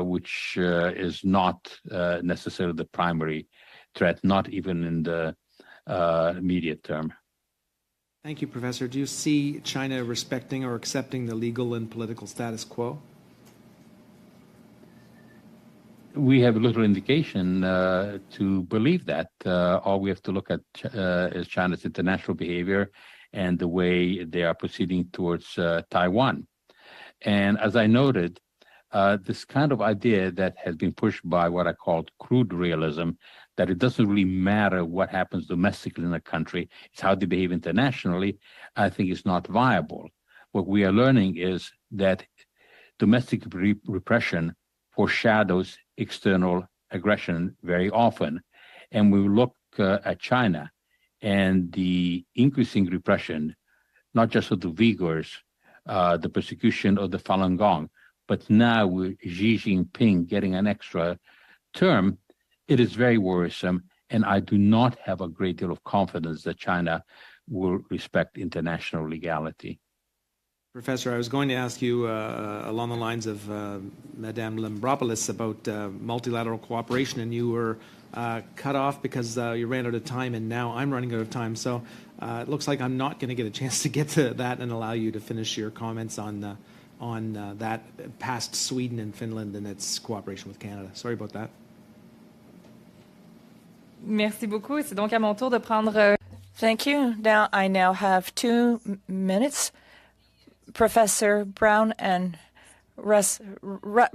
which is not necessarily the primary threat, not even in the immediate term. Thank you, Professor. Do you see China respecting or accepting the legal and political status quo? We have little indication to believe that. All we have to look at is China's international behavior and the way they are proceeding towards Taiwan. And as I noted, this kind of idea that has been pushed by what I called crude realism, that it doesn't really matter what happens domestically in a country, it's how they behave internationally, I think is not viable. What we are learning is that domestic repression foreshadows external aggression very often. And we look at China and the increasing repression, not just of the Uyghurs, the persecution of the Falun Gong, but now with Xi Jinping getting an extra term, it is very worrisome. And I do not have a great deal of confidence that China will respect international legality. Professor, I was going to ask you along the lines of Madame Lambropoulos about multilateral cooperation, and you were cut off because you ran out of time, and now I'm running out of time. So it looks like I'm not going to get a chance to get to that and allow you to finish your comments on that past Sweden and Finland and its cooperation with Canada. Sorry about that. Merci beaucoup. C'est donc à mon tour de prendre. Thank you. Now I have 2 minutes. Professor Brown and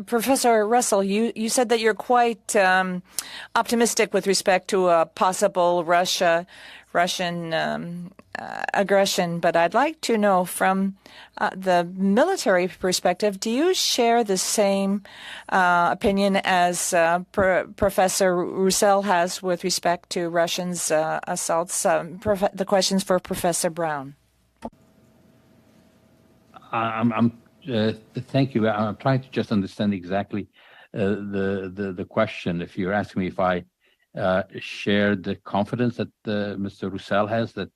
Professor Russell, you said that you're quite optimistic with respect to a possible Russian aggression, but I'd like to know from the military perspective, do you share the same opinion as Professor Roussel has with respect to Russians' assaults? The question's for Professor Brown. Thank you. I'm trying to just understand exactly the question. If you're asking me if I share the confidence that Mr. Roussel has that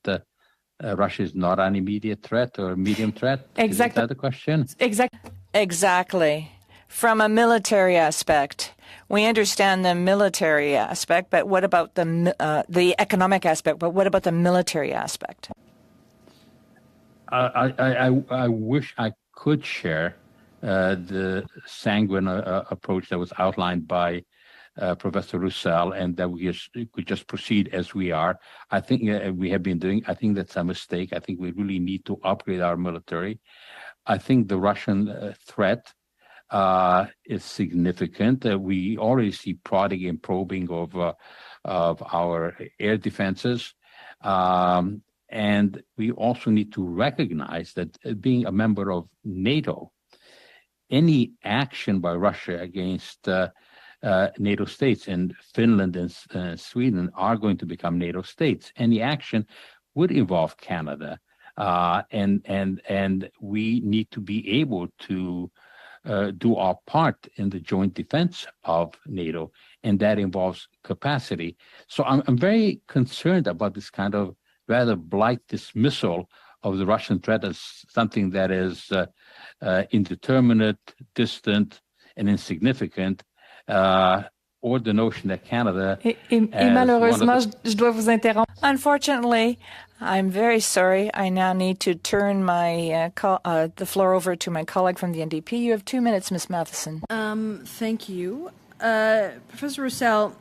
Russia is not an immediate threat or a medium threat, Exactly. Is that the question? Exactly. From a military aspect, we understand the military aspect, but what about the economic aspect? But what about the military aspect? I wish I could share the sanguine approach that was outlined by Professor Roussel, and that we could just proceed as we are. I think we have been doing. I think that's a mistake. I think we really need to upgrade our military. I think the Russian threat is significant. We already see prodding and probing of our air defenses. And we also need to recognize that being a member of NATO, any action by Russia against NATO states, and Finland and Sweden are going to become NATO states, any action would involve Canada. And we need to be able to do our part in the joint defense of NATO, and that involves capacity. So I'm very concerned about this kind of rather blight dismissal of the Russian threat as something that is indeterminate, distant, and insignificant, or the notion that Canada. Et malheureusement, je dois vous interrompre. Unfortunately, I'm very sorry. I now need to turn my the floor over to my colleague from the NDP. You have 2 minutes, Ms. Matheson. Thank you. Professor Roussel,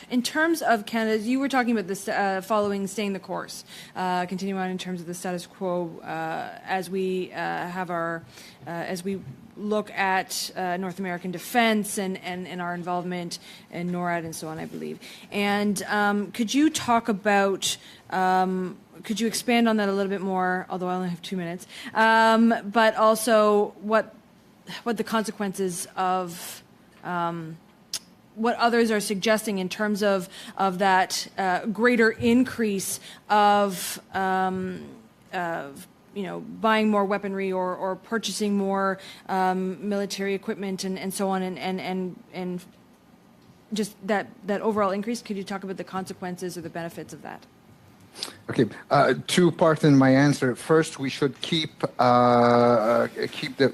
in terms of Canada, you were talking about this following staying the course, continuing on in terms of the status quo as we have our, as we look at North American defense and our involvement in NORAD and so on, I believe. And could you talk about, could you expand on that a little bit more, although I only have 2 minutes, but also what the consequences of what others are suggesting in terms of that greater increase of buying more weaponry or purchasing more military equipment and so on and just that overall increase. Could you talk about the consequences or the benefits of that? Okay, 2 parts in my answer. First, we should keep the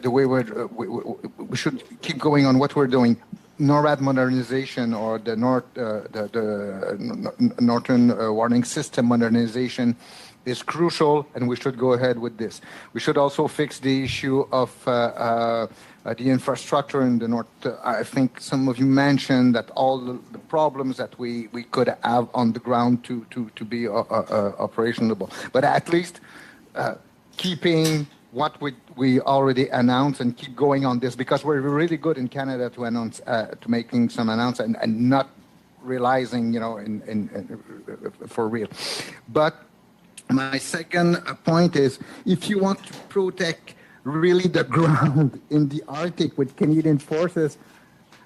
way we should keep going on what we're doing. NORAD modernization or the Northern Warning System modernization is crucial, and we should go ahead with this. We should also fix the issue of the infrastructure in the north. I think some of you mentioned that all the problems that we could have on the ground to be operational, but at least keeping what we already announced and keep going on this, because we're really good in Canada to announce, to making some announcements and not realizing, for real. But my second point is, if you want to protect really the ground in the Arctic with Canadian forces,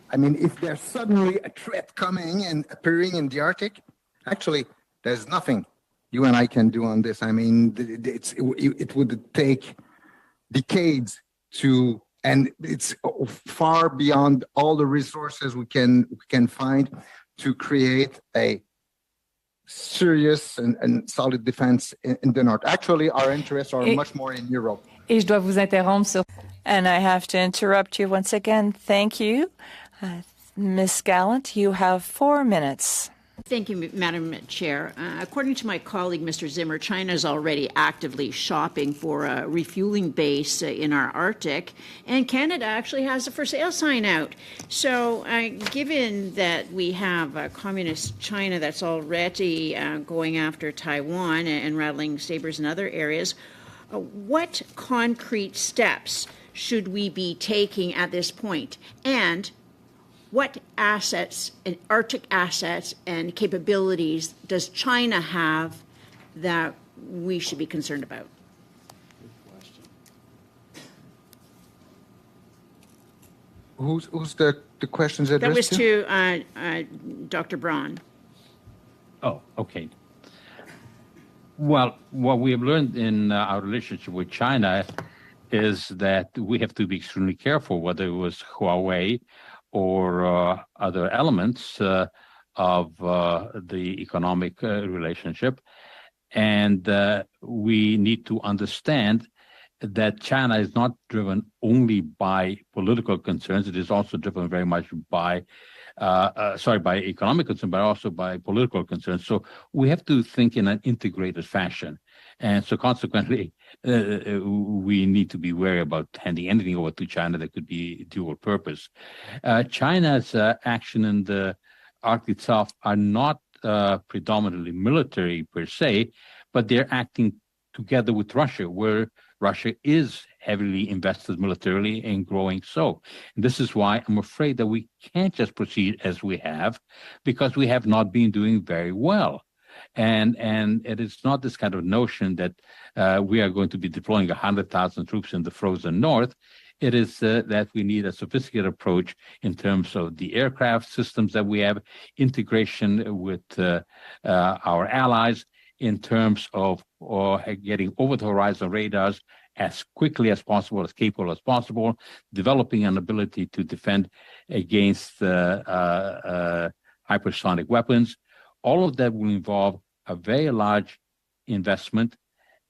I mean, if there's suddenly a threat coming and appearing in the Arctic, actually, there's nothing you and I can do on this. I mean, it would take decades to, and it's far beyond all the resources we can find to create a serious and solid defense in the north. Actually, our interests are much more in Europe. Et je dois vous interrompre sur. And I have to interrupt you once again. Thank you. Ms. Gallant, you have 4 minutes. Thank you, Madam Chair. According to my colleague, Mr. Zimmer, China is already actively shopping for a refueling base in our Arctic, and Canada actually has a for sale sign out. So given that we have communist China that's already going after Taiwan and rattling sabers in other areas, what concrete steps should we be taking at this point? And what assets, Arctic assets and capabilities does China have that we should be concerned about? Who's the questions addressed That was to Dr. Braun. Oh, okay. Well, what we have learned in our relationship with China is that we have to be extremely careful, whether it was Huawei or other elements of the economic relationship. And we need to understand that China is not driven only by political concerns. It is also driven very much by economic concerns, but also by political concerns. So we have to think in an integrated fashion. And so consequently, we need to be wary about handing anything over to China that could be dual purpose. China's action in the Arctic itself are not predominantly military per se, but they're acting together with Russia, where Russia is heavily invested militarily and growing so. And this is why I'm afraid that we can't just proceed as we have, because we have not been doing very well. And it is not this kind of notion that we are going to be deploying 100,000 troops in the frozen north. It is that we need a sophisticated approach in terms of the aircraft systems that we have, integration with our allies, in terms of getting over-the-horizon radars as quickly as possible, as capable as possible, developing an ability to defend against hypersonic weapons. All of that will involve a very large investment,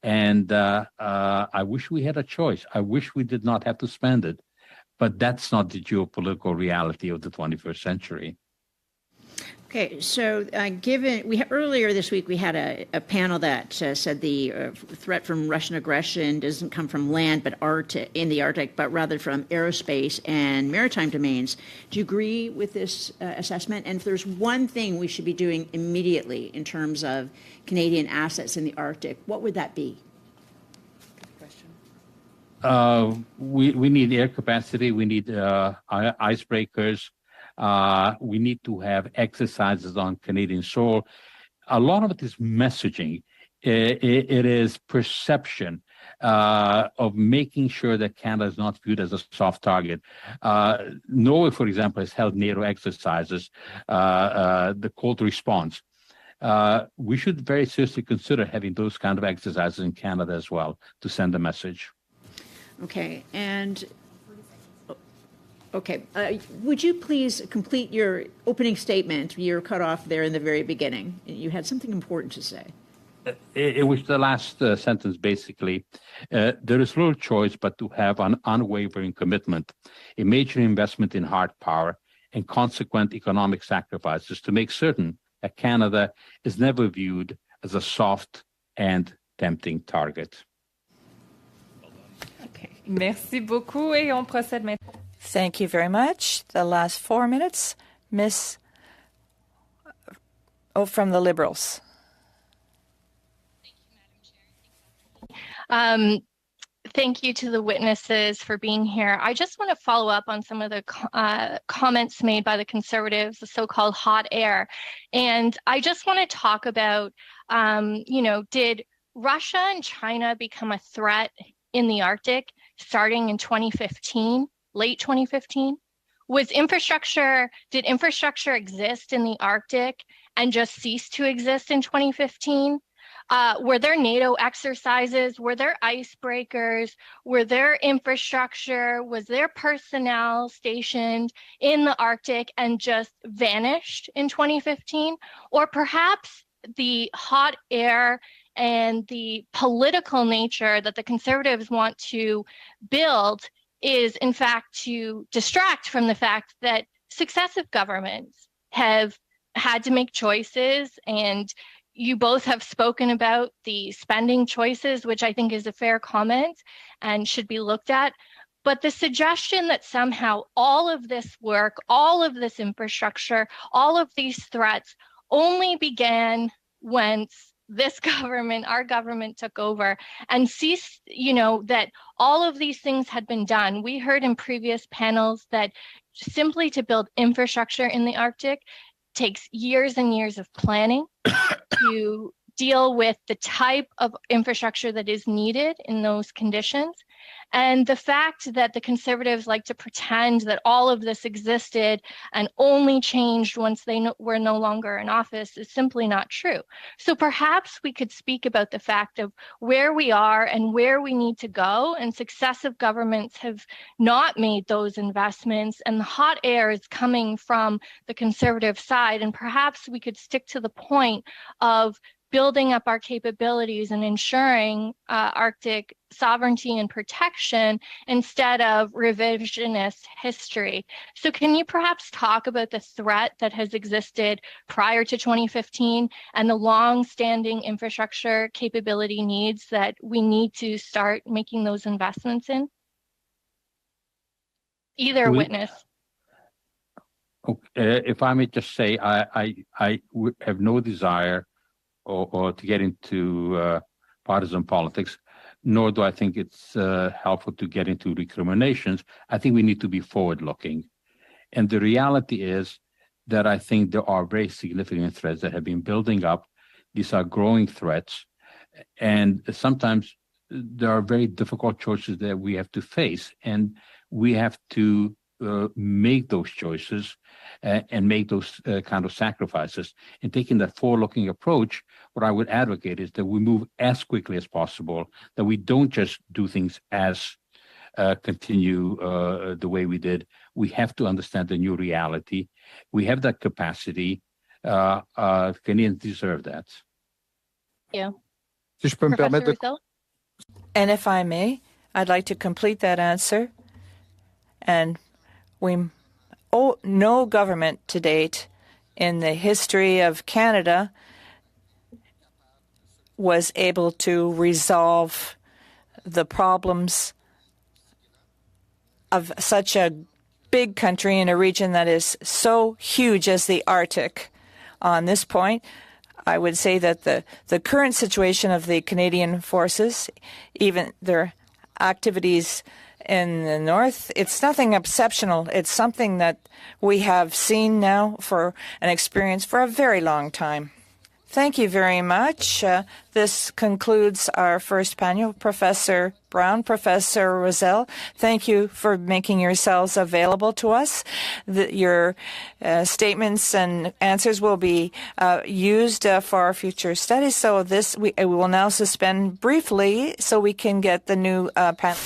and I wish we had a choice. I wish we did not have to spend it, but that's not the geopolitical reality of the 21st century. Okay, so given earlier this week we had a panel that said the threat from Russian aggression doesn't come from land, but in the Arctic, but rather from aerospace and maritime domains. Do you agree with this assessment? And if there's one thing we should be doing immediately in terms of Canadian assets in the Arctic, what would that be? We need air capacity. We need icebreakers. We need to have exercises on Canadian soil. A lot of it is messaging. It is perception of making sure that Canada is not viewed as a soft target. Norway, for example, has held NATO exercises, the cold response. We should very seriously consider having those kind of exercises in Canada as well to send a message. Okay, and okay, would you please complete your opening statement? You're cut off there in the very beginning. You had something important to say. It was the last sentence, basically. There is little choice but to have an unwavering commitment, a major investment in hard power, and consequent economic sacrifices to make certain that Canada is never viewed as a soft and tempting target. Okay. Merci beaucoup et on procède maintenant. Thank you very much. The last 4 minutes, Miss from the Liberals. Thank you to the witnesses for being here. I just want to follow up on some of the comments made by the Conservatives, the so-called hot air. And I just want to talk about, did Russia and China become a threat in the Arctic starting in 2015, late 2015? Did infrastructure exist in the Arctic and just cease to exist in 2015? Were there NATO exercises? Were there icebreakers? Were there infrastructure? Was there personnel stationed in the Arctic and just vanished in 2015? Or perhaps the hot air and the political nature that the Conservatives want to build is, in fact, to distract from the fact that successive governments have had to make choices, and you both have spoken about the spending choices, which I think is a fair comment and should be looked at. But the suggestion that somehow all of this work, all of this infrastructure, all of these threats only began once this government, our government, took over and ceased, that all of these things had been done. We heard in previous panels that simply to build infrastructure in the Arctic takes years and years of planning to deal with the type of infrastructure that is needed in those conditions. And the fact that the Conservatives like to pretend that all of this existed and only changed once they were no longer in office is simply not true. So perhaps we could speak about the fact of where we are and where we need to go, and successive governments have not made those investments, and the hot air is coming from the Conservative side, and perhaps we could stick to the point of building up our capabilities and ensuring Arctic sovereignty and protection instead of revisionist history. So can you perhaps talk about the threat that has existed prior to 2015 and the long-standing infrastructure capability needs that we need to start making those investments in? Either witness. Okay, if I may just say, I have no desire or to get into partisan politics, nor do I think it's helpful to get into recriminations. I think we need to be forward-looking. And the reality is that I think there are very significant threats that have been building up. These are growing threats. And sometimes there are very difficult choices that we have to face. And we have to make those choices and make those kind of sacrifices. And taking that forward-looking approach, what I would advocate is that we move as quickly as possible, that we don't just do things as continue the way we did. We have to understand the new reality. We have that capacity. Canadians deserve that. Thank you. Si je peux me Professor permettre de Roussel? And if I may, I'd like to complete that answer. And no government to date in the history of Canada was able to resolve the problems of such a big country in a region that is so huge as the Arctic. On this point, I would say that the current situation of the Canadian forces, even their activities in the north, it's nothing exceptional. It's something that we have seen now for an experience for a very long time. Thank you very much. This concludes our first panel. Professor Brown, Professor Roussel, thank you for making yourselves available to us. Your statements and answers will be used for our future studies. So we will now suspend briefly so we can get the new panel.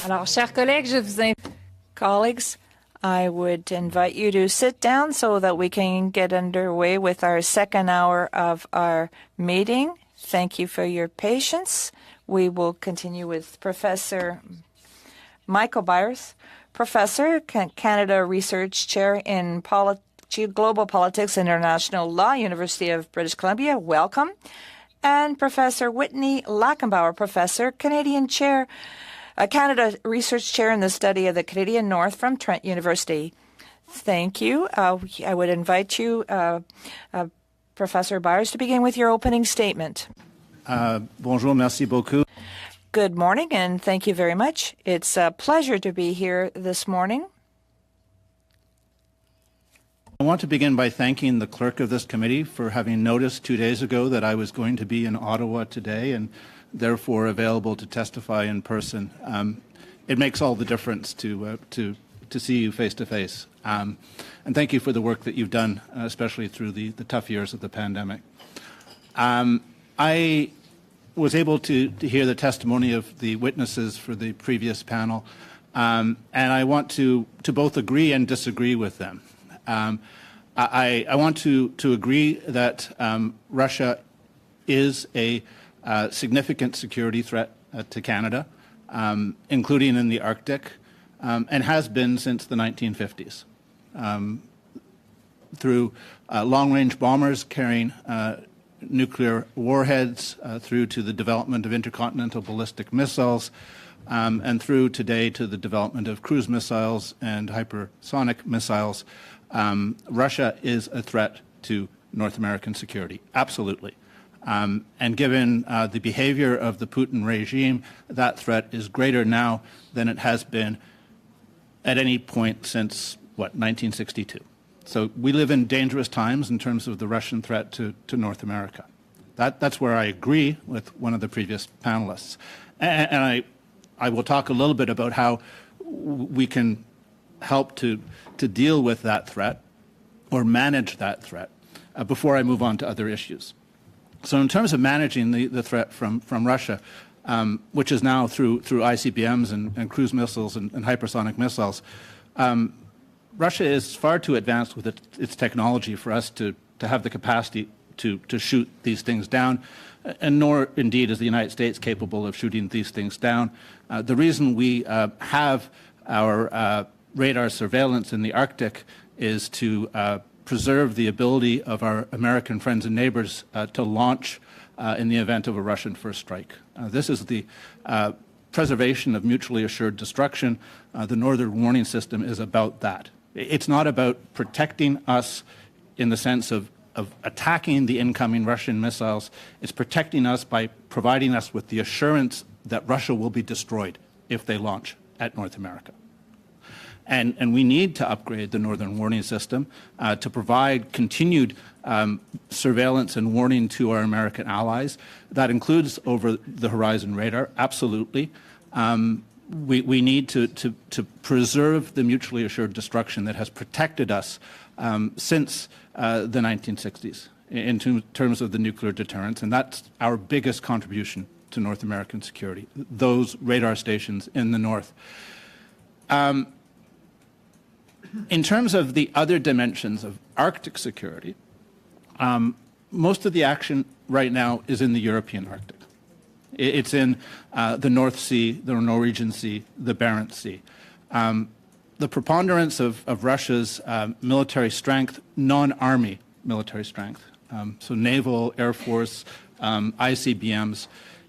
Alors, chers collègues, je vous invite. Colleagues, I would invite you to sit down so that we can get underway with our second hour of our meeting. Thank you for your patience. We will continue with Professor Michael Byers, Professor, Canada Research Chair in Global Politics and International Law, University of British Columbia. Welcome. And Professor Whitney Lachenbauer, Professor, Canadian Chair, Canada Research Chair in the Study of the Canadian North from Trent University. Thank you. I would invite you, Professor Byers, to begin with your opening statement. Bonjour, merci beaucoup. Good morning, and thank you very much. It's a pleasure to be here this morning. I want to begin by thanking the clerk of this committee for having noticed 2 days ago that I was going to be in Ottawa today and therefore available to testify in person. It makes all the difference to see you face to face. And thank you for the work that you've done, especially through the tough years of the pandemic. I was able to hear the testimony of the witnesses for the previous panel, and I want to both agree and disagree with them. I want to agree that Russia is a significant security threat to Canada, including in the Arctic, and has been since the 1950s. Through long-range bombers carrying nuclear warheads, through to the development of intercontinental ballistic missiles, and through today to the development of cruise missiles and hypersonic missiles, Russia is a threat to North American security, absolutely. And given the behavior of the Putin regime, that threat is greater now than it has been at any point since, 1962. So we live in dangerous times in terms of the Russian threat to North America. That's where I agree with one of the previous panelists. And I will talk a little bit about how we can help to deal with that threat or manage that threat before I move on to other issues. So in terms of managing the threat from Russia, which is now through ICBMs and cruise missiles and hypersonic missiles, Russia is far too advanced with its technology for us to have the capacity to shoot these things down, and nor indeed is the United States capable of shooting these things down. The reason we have our radar surveillance in the Arctic is to preserve the ability of our American friends and neighbors to launch in the event of a Russian first strike. This is the preservation of mutually assured destruction. The Northern Warning System is about that. It's not about protecting us in the sense of attacking the incoming Russian missiles. It's protecting us by providing us with the assurance that Russia will be destroyed if they launch at North America. And we need to upgrade the Northern Warning System to provide continued surveillance and warning to our American allies. That includes over-the-horizon radar, absolutely. We need to preserve the mutually assured destruction that has protected us since the 1960s in terms of the nuclear deterrence, and that's our biggest contribution to North American security, those radar stations in the north. In terms of the other dimensions of Arctic security, most of the action right now is in the European Arctic. It's in the North Sea, the Norwegian Sea, the Barents Sea. The preponderance of Russia's military strength, non-army military strength, so naval, air force, ICBMs,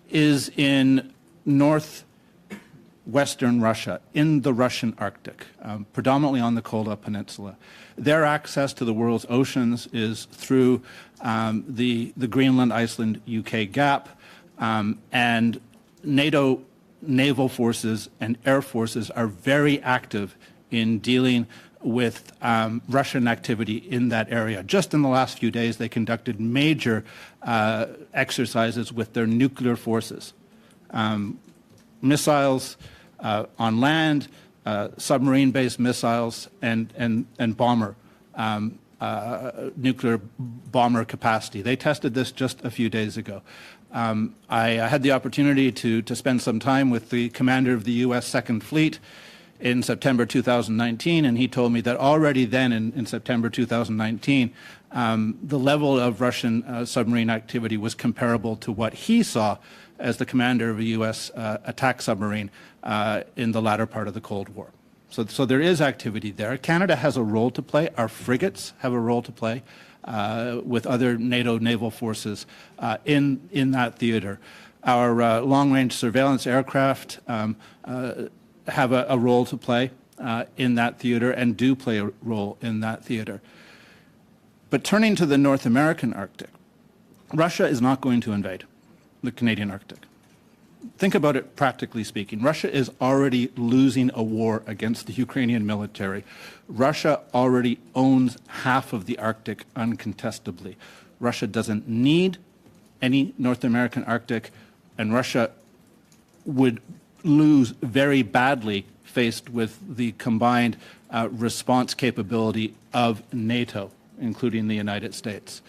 is in northwestern Russia, in the Russian Arctic, predominantly on the Kola Peninsula. Their access to the world's oceans is through the Greenland, Iceland, UK gap, and NATO naval forces and air forces are very active in dealing with Russian activity in that area. Just in the last few days, they conducted major exercises with their nuclear forces. Missiles on land, submarine-based missiles, and bomber, nuclear bomber capacity. They tested this just a few days ago. I had the opportunity to spend some time with the commander of the U.S. Second Fleet in September 2019, and he told me that already then in September 2019, the level of Russian submarine activity was comparable to what he saw as the commander of a U.S. Attack submarine in the latter part of the Cold War. So there is activity there. Canada has a role to play. Our frigates have a role to play with other NATO naval forces in that theater. Our long-range surveillance aircraft have a role to play in that theater and do play a role in that theater. But turning to the North American Arctic, Russia is not going to invade the Canadian Arctic. Think about it practically speaking. Russia is already losing a war against the Ukrainian military. Russia already owns half of the Arctic uncontestably. Russia doesn't need any North American Arctic, and Russia would lose very badly faced with the combined response capability of NATO, including the United States.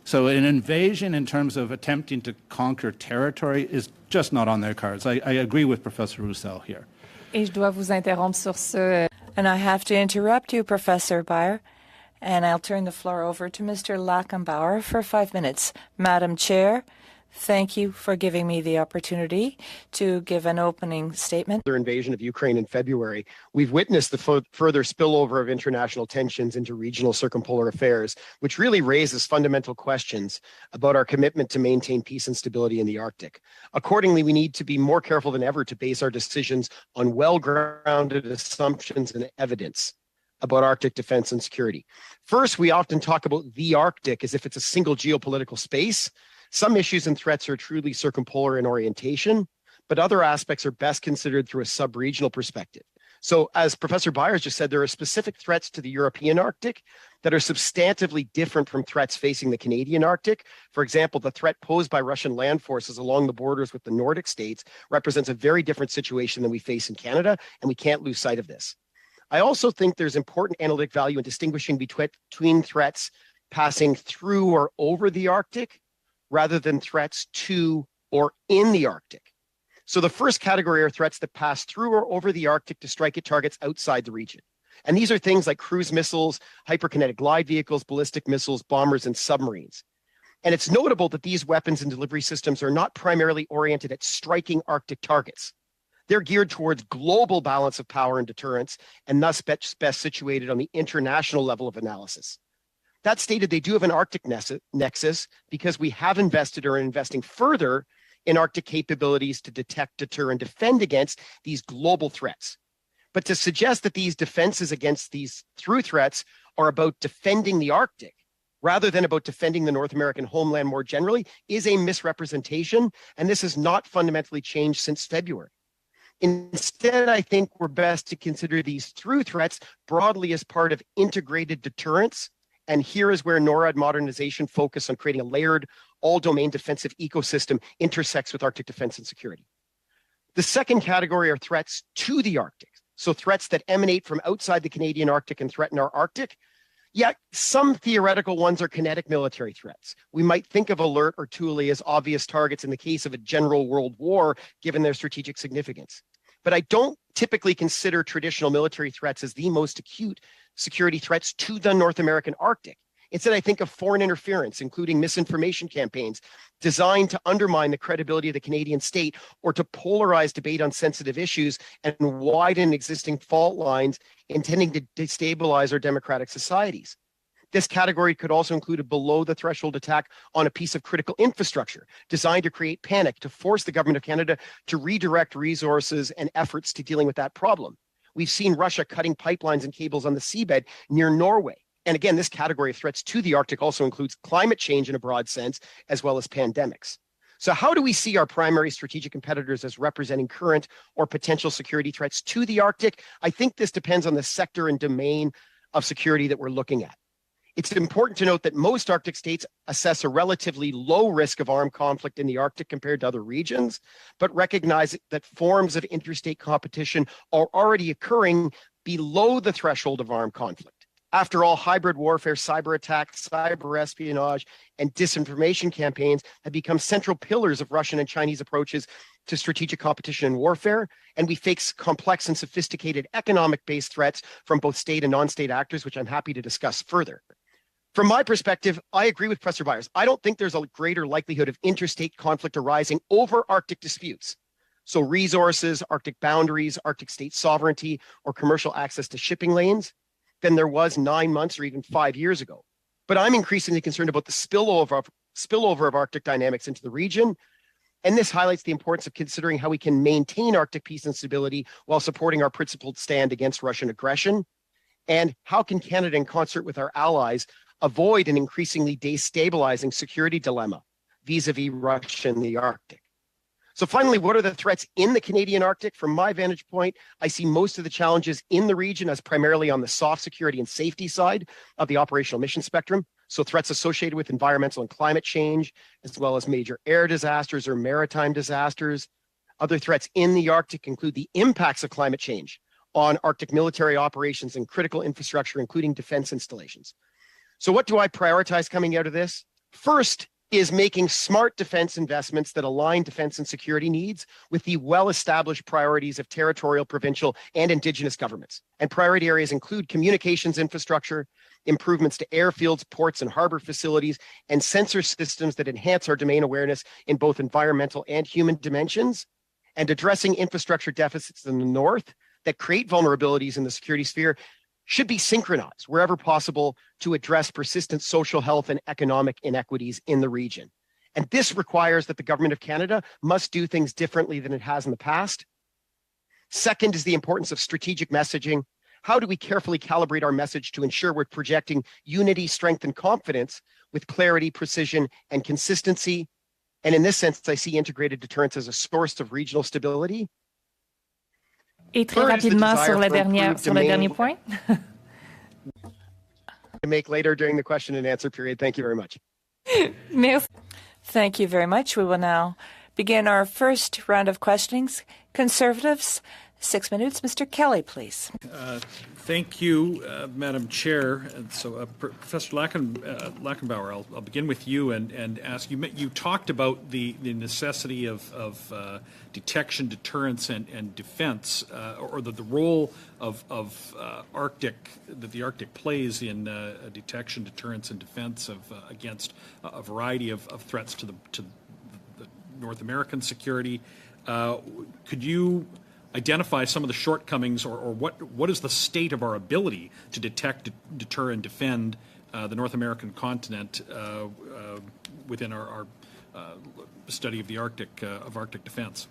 So an invasion in terms of attempting to conquer territory is just not on their cards. I agree with Professor Roussel here. Et je dois vous interrompre sur ce. And I have to interrupt you, Professor Beyer, and I'll turn the floor over to Mr. Lachenbauer for 5 minutes. Madam Chair, thank you for giving me the opportunity to give an opening statement. The invasion of Ukraine in February, we've witnessed the further spillover of international tensions into regional circumpolar affairs, which really raises fundamental questions about our commitment to maintain peace and stability in the Arctic. Accordingly, we need to be more careful than ever to base our decisions on well-grounded assumptions and evidence about Arctic defense and security. First, we often talk about the Arctic as if it's a single geopolitical space. Some issues and threats are truly circumpolar in orientation, but other aspects are best considered through a sub-regional perspective. So as Professor Byers just said, there are specific threats to the European Arctic that are substantively different from threats facing the Canadian Arctic. For example, the threat posed by Russian land forces along the borders with the Nordic states represents a very different situation than we face in Canada, and we can't lose sight of this. I also think there's important analytic value in distinguishing between threats passing through or over the Arctic rather than threats to or in the Arctic. So the first category are threats that pass through or over the Arctic to strike at targets outside the region. And these are things like cruise missiles, hyperkinetic glide vehicles, ballistic missiles, bombers, and submarines. And it's notable that these weapons and delivery systems are not primarily oriented at striking Arctic targets. They're geared towards global balance of power and deterrence, and thus best situated on the international level of analysis. That stated, they do have an Arctic nexus because we have invested or are investing further in Arctic capabilities to detect, deter, and defend against these global threats. But to suggest that these defenses against these through threats are about defending the Arctic rather than about defending the North American homeland more generally is a misrepresentation, and this has not fundamentally changed since February. Instead, I think we're best to consider these through threats broadly as part of integrated deterrence. And here is where NORAD modernization focus on creating a layered, all-domain defensive ecosystem intersects with Arctic defense and security. The second category are threats to the Arctic. So threats that emanate from outside the Canadian Arctic and threaten our Arctic. Yet some theoretical ones are kinetic military threats. We might think of Alert or Thule as obvious targets in the case of a general world war, given their strategic significance. But I don't typically consider traditional military threats as the most acute security threats to the North American Arctic. Instead, I think of foreign interference, including misinformation campaigns designed to undermine the credibility of the Canadian state or to polarize debate on sensitive issues and widen existing fault lines intending to destabilize our democratic societies. This category could also include a below-the-threshold attack on a piece of critical infrastructure designed to create panic, to force the government of Canada to redirect resources and efforts to dealing with that problem. We've seen Russia cutting pipelines and cables on the seabed near Norway. And again, this category of threats to the Arctic also includes climate change in a broad sense, as well as pandemics. So how do we see our primary strategic competitors as representing current or potential security threats to the Arctic? I think this depends on the sector and domain of security that we're looking at. It's important to note that most Arctic states assess a relatively low risk of armed conflict in the Arctic compared to other regions, but recognize that forms of interstate competition are already occurring below the threshold of armed conflict. After all, hybrid warfare, cyber attacks, cyber espionage, and disinformation campaigns have become central pillars of Russian and Chinese approaches to strategic competition and warfare, and we face complex and sophisticated economic-based threats from both state and non-state actors, which I'm happy to discuss further. From my perspective, I agree with Professor Byers. I don't think there's a greater likelihood of interstate conflict arising over Arctic disputes. So resources, Arctic boundaries, Arctic state sovereignty, or commercial access to shipping lanes than there was 9 months or even 5 years ago. But I'm increasingly concerned about the spillover of Arctic dynamics into the region. And this highlights the importance of considering how we can maintain Arctic peace and stability while supporting our principled stand against Russian aggression. And how can Canada, in concert with our allies, avoid an increasingly destabilizing security dilemma vis-a-vis Russia in the Arctic? So finally, what are the threats in the Canadian Arctic? From my vantage point, I see most of the challenges in the region as primarily on the soft security and safety side of the operational mission spectrum. So threats associated with environmental and climate change, as well as major air disasters or maritime disasters. Other threats in the Arctic include the impacts of climate change on Arctic military operations and critical infrastructure, including defense installations. So what do I prioritize coming out of this? First is making smart defense investments that align defense and security needs with the well-established priorities of territorial, provincial, and Indigenous governments. And priority areas include communications infrastructure, improvements to airfields, ports, and harbor facilities, and sensor systems that enhance our domain awareness in both environmental and human dimensions, and addressing infrastructure deficits in the north that create vulnerabilities in the security sphere should be synchronized wherever possible to address persistent social health and economic inequities in the region. And this requires that the Government of Canada must do things differently than it has in the past. Second is the importance of strategic messaging. How do we carefully calibrate our message to ensure we're projecting unity, strength, and confidence with clarity, precision, and consistency? And in this sense, I see integrated deterrence as a source of regional stability. Et très rapidement sur le dernier point. To make later during the question and answer period. Thank you very much. Merci. Thank you very much. We will now begin our first round of questionings. Conservatives, 6 minutes. Mr. Kelly, please. Thank you, Madam Chair. And so, Professor Lachenbauer, I'll begin with you and ask you. You talked about the necessity of detection, deterrence, and defense, or the role of Arctic that the Arctic plays in detection, deterrence, and defense of against a variety of threats to the North American security. Could you identify some of the shortcomings or what is the state of our ability to detect, deter, and defend the North American continent within our study of the Arctic, of Arctic defense?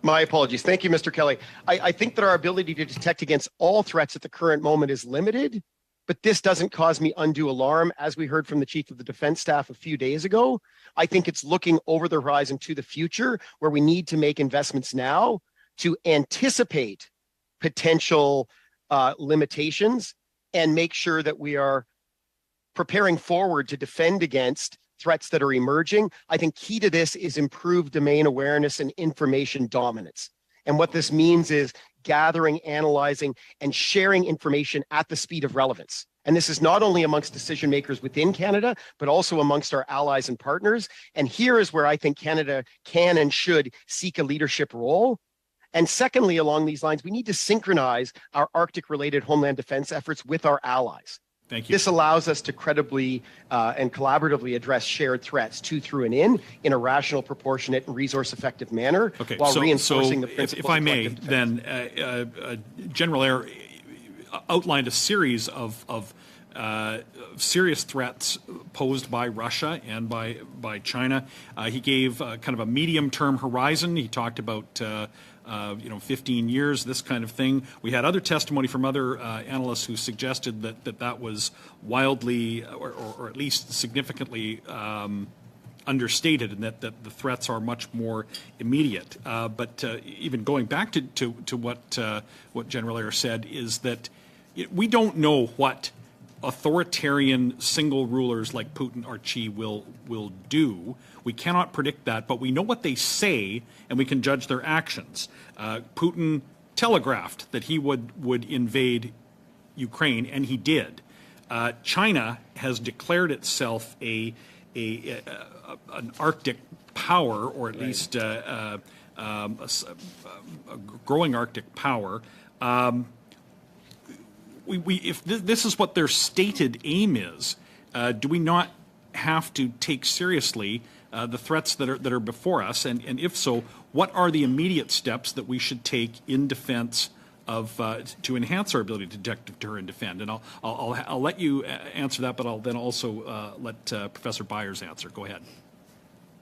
My apologies. Thank you, Mr. Kelly. I think that our ability to detect against all threats at the current moment is limited. But this doesn't cause me undue alarm. As we heard from the Chief of the Defense Staff a few days ago, I think it's looking over the horizon to the future where we need to make investments now to anticipate potential limitations and make sure that we are preparing forward to defend against threats that are emerging. I think key to this is improved domain awareness and information dominance. And what this means is gathering, analyzing, and sharing information at the speed of relevance. And this is not only amongst decision makers within Canada, but also amongst our allies and partners. And here is where I think Canada can and should seek a leadership role. And secondly, along these lines, we need to synchronize our Arctic-related homeland defense efforts with our allies. Thank you. This allows us to credibly and collaboratively address shared threats to, through, and in a rational, proportionate, and resource-effective manner, while reinforcing the principles. If I may, then General Eyre outlined a series of serious threats posed by Russia and by China. He gave kind of a medium-term horizon. He talked about 15 years, this kind of thing. We had other testimony from other analysts who suggested that was wildly or at least significantly understated, and that the threats are much more immediate. But even going back to what General Eyre said is that we don't know what authoritarian single rulers like Putin or Xi will do. We cannot predict that, but we know what they say, and we can judge their actions. Putin telegraphed that he would invade Ukraine, and he did. China has declared itself an Arctic power, or at least a growing Arctic power. If this is what their stated aim is, do we not have to take seriously the threats that are before us? And if so, what are the immediate steps that we should take in defense of to enhance our ability to detect, deter, and defend? And I'll let you answer that, but I'll then also let Professor Byers answer. Go ahead.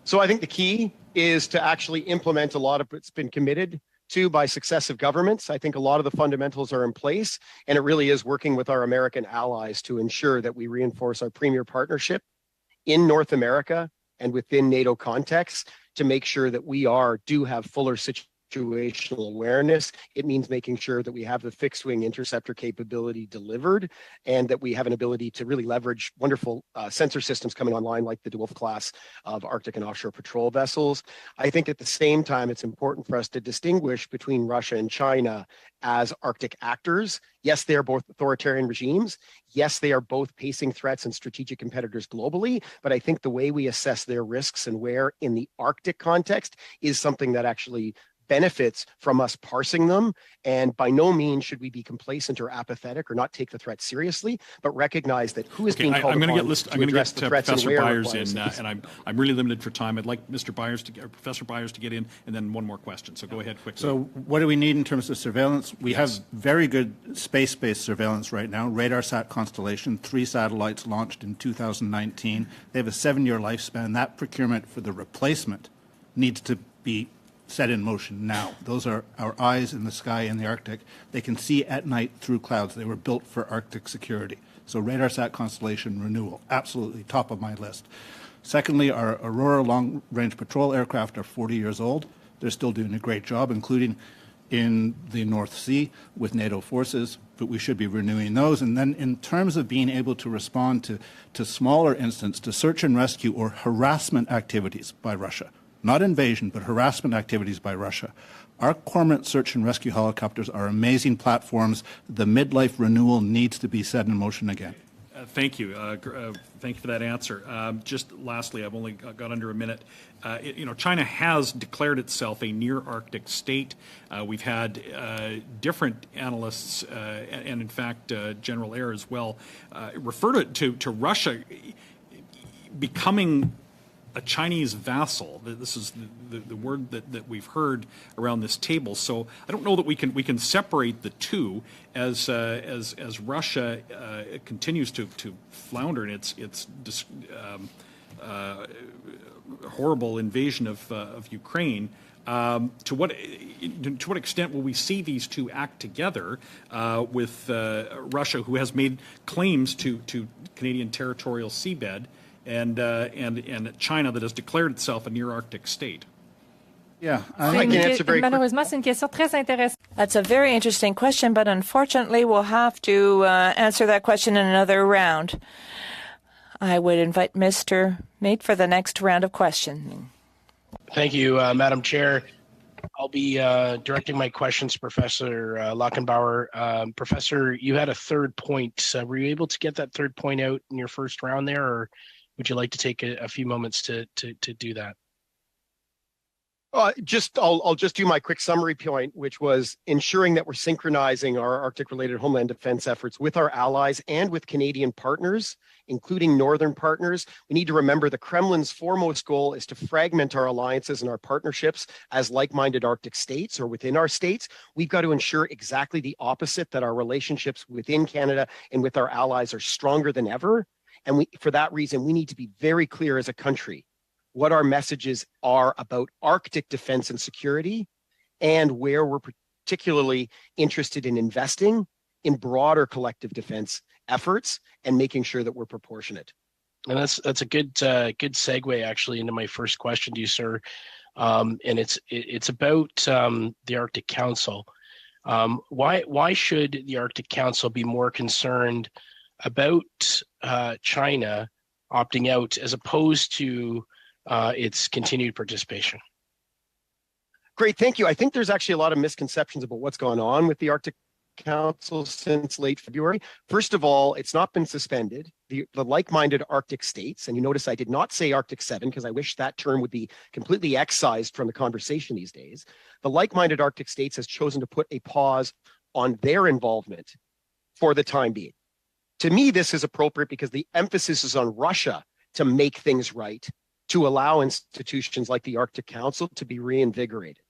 So I think the key is to actually implement a lot of what's been committed to by successive governments. I think a lot of the fundamentals are in place, and it really is working with our American allies to ensure that we reinforce our premier partnership in North America and within NATO context to make sure that we do have fuller situational awareness. It means making sure that we have the fixed wing interceptor capability delivered, and that we have an ability to really leverage wonderful sensor systems coming online, like the DeWolf class of Arctic and offshore patrol vessels. I think at the same time, it's important for us to distinguish between Russia and China as Arctic actors. Yes, they are both authoritarian regimes. Yes, they are both pacing threats and strategic competitors globally. But I think the way we assess their risks and where in the Arctic context is something that actually benefits from us parsing them. And by no means should we be complacent or apathetic or not take the threat seriously, but recognize that who is being called upon to address the threats and Professor where Byers it in, and I'm really limited for time. I'd like Mr. Byers or Professor Byers to get in, and then one more question. So go ahead quickly. So what do we need in terms of surveillance? We have very good space-based surveillance right now. RadarSat Constellation, 3 satellites launched in 2019. They have a 7-year lifespan. That procurement for the replacement needs to be set in motion now. Those are our eyes in the sky in the Arctic. They can see at night through clouds. They were built for Arctic security. So RadarSat Constellation renewal, absolutely top of my list. Secondly, our Aurora long-range patrol aircraft are 40 years old. They're still doing a great job, including in the North Sea with NATO forces, but we should be renewing those. And then in terms of being able to respond to smaller incidents, to search and rescue or harassment activities by Russia, not invasion, but harassment activities by Russia. Our Cormorant search and rescue helicopters are amazing platforms. The midlife renewal needs to be set in motion again. Thank you. Thank you for that answer. Just lastly, I've only got under a minute. China has declared itself a near Arctic state. We've had different analysts, and in fact, General Eyre as well, refer to Russia becoming a Chinese vassal. This is the word that we've heard around this table. So I don't know that we can separate the two as Russia continues to flounder in its horrible invasion of Ukraine. To what extent will we see these two act together with Russia, who has made claims to Canadian territorial seabed, and China that has declared itself a near Arctic state? Yeah, Malheureusement, c'est une question très intéressante. That's a very interesting question, but unfortunately, we'll have to answer that question in another round. I would invite Mr. Mate for the next round of questioning. Thank you, Madam Chair. I'll be directing my questions to Professor Lachenbauer. Professor, you had a third point. Were you able to get that third point out in your first round there, or would you like to take a few moments to do that? I'll just do my quick summary point, which was ensuring that we're synchronizing our Arctic-related homeland defense efforts with our allies and with Canadian partners, including northern partners. We need to remember the Kremlin's foremost goal is to fragment our alliances and our partnerships as like-minded Arctic states or within our states. We've got to ensure exactly the opposite, that our relationships within Canada and with our allies are stronger than ever. And for that reason, we need to be very clear as a country what our messages are about Arctic defense and security, and where we're particularly interested in investing in broader collective defense efforts and making sure that we're proportionate. And that's a good segue actually into my first question to you, sir. And it's about the Arctic Council. Why should the Arctic Council be more concerned about China opting out as opposed to its continued participation? Great, thank you. I think there's actually a lot of misconceptions about what's gone on with the Arctic Council since late February. First of all, it's not been suspended. The like-minded Arctic states, and you notice I did not say Arctic 7 because I wish that term would be completely excised from the conversation these days. The like-minded Arctic states has chosen to put a pause on their involvement for the time being. To me, this is appropriate because the emphasis is on Russia to make things right, to allow institutions like the Arctic Council to be reinvigorated.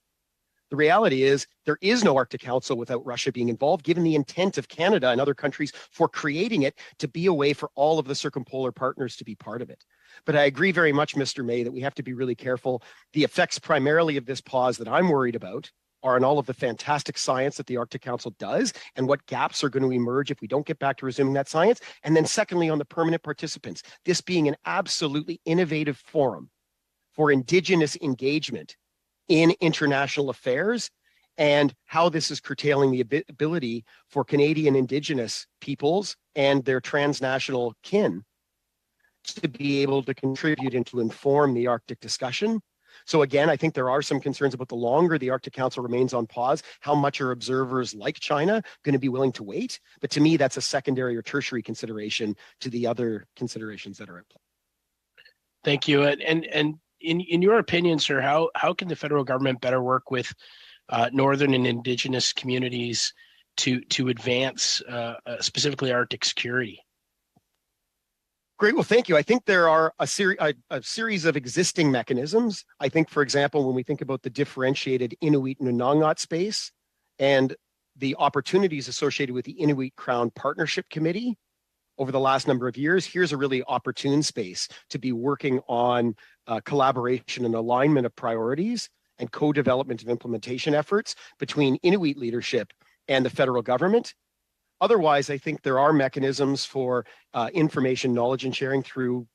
The reality is there is no Arctic Council without Russia being involved, given the intent of Canada and other countries for creating it to be a way for all of the circumpolar partners to be part of it. But I agree very much, Mr. May, that we have to be really careful. The effects primarily of this pause that I'm worried about are in all of the fantastic science that the Arctic Council does and what gaps are going to emerge if we don't get back to resuming that science. And then secondly, on the permanent participants, this being an absolutely innovative forum for Indigenous engagement in international affairs and how this is curtailing the ability for Canadian Indigenous peoples and their transnational kin to be able to contribute and to inform the Arctic discussion. So again, I think there are some concerns about the longer the Arctic Council remains on pause, how much are observers like China going to be willing to wait? But to me, that's a secondary or tertiary consideration to the other considerations that are at play. Thank you. And in your opinion, sir, how can the federal government better work with Northern and Indigenous communities to advance specifically Arctic security? Great. Well, thank you. I think there are a series of existing mechanisms. I think, for example, when we think about the differentiated Inuit and Unangat space and the opportunities associated with the Inuit Crown Partnership Committee over the last number of years, here's a really opportune space to be working on collaboration and alignment of priorities and co-development of implementation efforts between Inuit leadership and the federal government. Otherwise, I think there are mechanisms for information, knowledge, and sharing through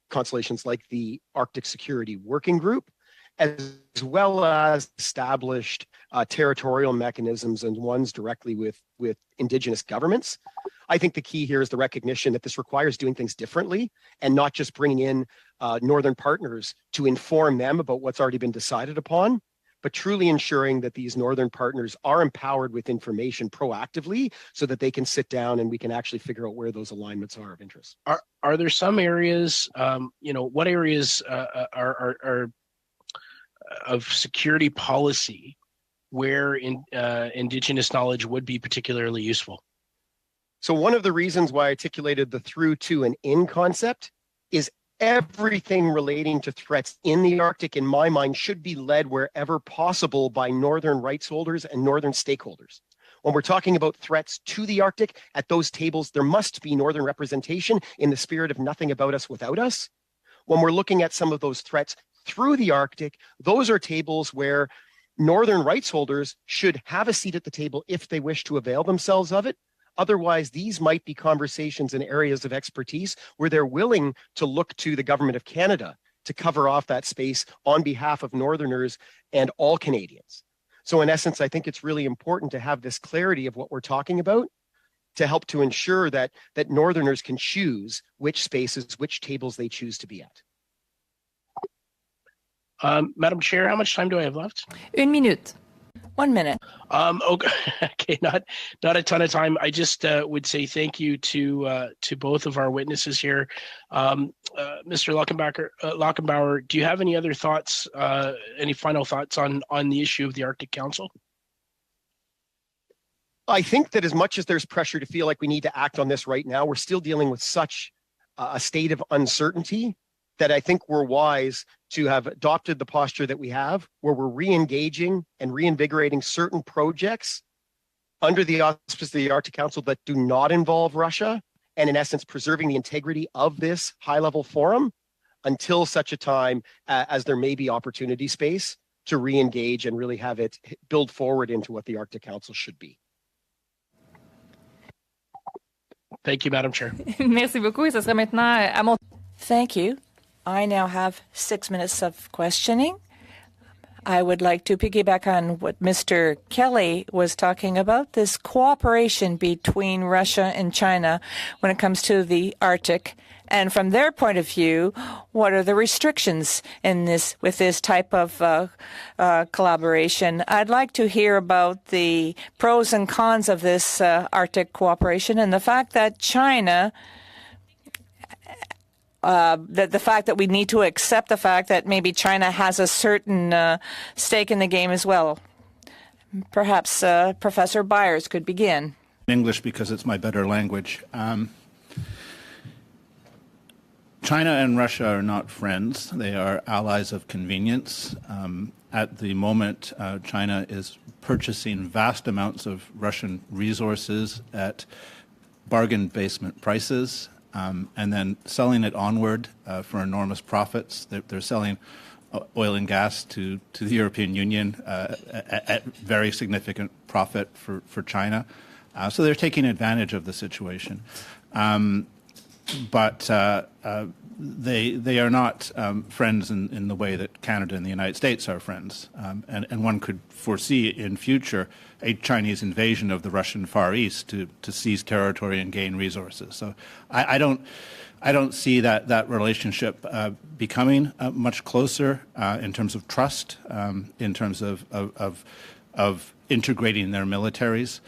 constellations like the Arctic Security Working Group, as well as established territorial mechanisms and ones directly with Indigenous governments. I think the key here is the recognition that this requires doing things differently and not just bringing in Northern partners to inform them about what's already been decided upon, but truly ensuring that these Northern partners are empowered with information proactively so that they can sit down and we can actually figure out where those alignments are of interest. Are there some areas, what areas are of security policy where Indigenous knowledge would be particularly useful? So one of the reasons why I articulated the through, to, and in concept is everything relating to threats in the Arctic, in my mind, should be led wherever possible by Northern rights holders and Northern stakeholders. When we're talking about threats to the Arctic, at those tables, there must be Northern representation in the spirit of nothing about us without us. When we're looking at some of those threats through the Arctic, those are tables where Northern rights holders should have a seat at the table if they wish to avail themselves of it. Otherwise, these might be conversations in areas of expertise where they're willing to look to the Government of Canada to cover off that space on behalf of Northerners and all Canadians. So in essence, I think it's really important to have this clarity of what we're talking about to help to ensure that Northerners can choose which spaces, which tables they choose to be at. Madam Chair, how much time do I have left? 1 minute. 1 minute. Okay, not a ton of time. I just would say thank you to both of our witnesses here. Mr. Lockenbauer, do you have any other thoughts, any final thoughts on the issue of the Arctic Council? I think that as much as there's pressure to feel like we need to act on this right now, we're still dealing with such a state of uncertainty that I think we're wise to have adopted the posture that we have, where we're re-engaging and reinvigorating certain projects under the auspices of the Arctic Council that do not involve Russia, and in essence, preserving the integrity of this high-level forum until such a time as there may be opportunity space to re-engage and really have it build forward into what the Arctic Council should be. Thank you, Madam Chair. Merci beaucoup. Et ce sera maintenant à mon... Thank you. I now have 6 minutes of questioning. I would like to piggyback on what Mr. Kelly was talking about, this cooperation between Russia and China when it comes to the Arctic. And from their point of view, what are the restrictions in this with this type of collaboration? I'd like to hear about the pros and cons of this Arctic cooperation and the fact that China the fact that we need to accept the fact that maybe China has a certain stake in the game as well. Perhaps Professor Byers could begin. English because it's my better language. China and Russia are not friends. They are allies of convenience. At the moment, China is purchasing vast amounts of Russian resources at bargain basement prices. And then selling it onward for enormous profits. They're selling oil and gas to the European Union at very significant profit for China. So they're taking advantage of the situation. But they are not friends in the way that Canada and the United States are friends. And one could foresee in future a Chinese invasion of the Russian Far East to seize territory and gain resources. So I don't see that relationship becoming much closer in terms of trust, in terms of integrating their militaries.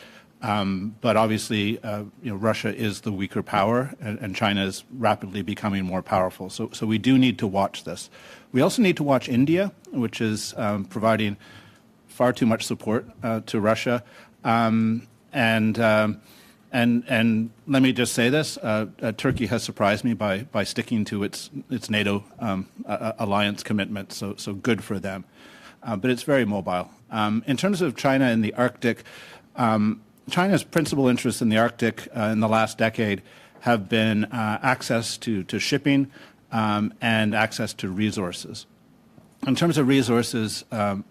But obviously, Russia is the weaker power, and China is rapidly becoming more powerful. So we do need to watch this. We also need to watch India, which is providing far too much support to Russia. And let me just say this: Turkey has surprised me by sticking to its NATO alliance commitment. So good for them. But it's very mobile. In terms of China and the Arctic. China's principal interests in the Arctic in the last decade have been access to shipping and access to resources. In terms of resources,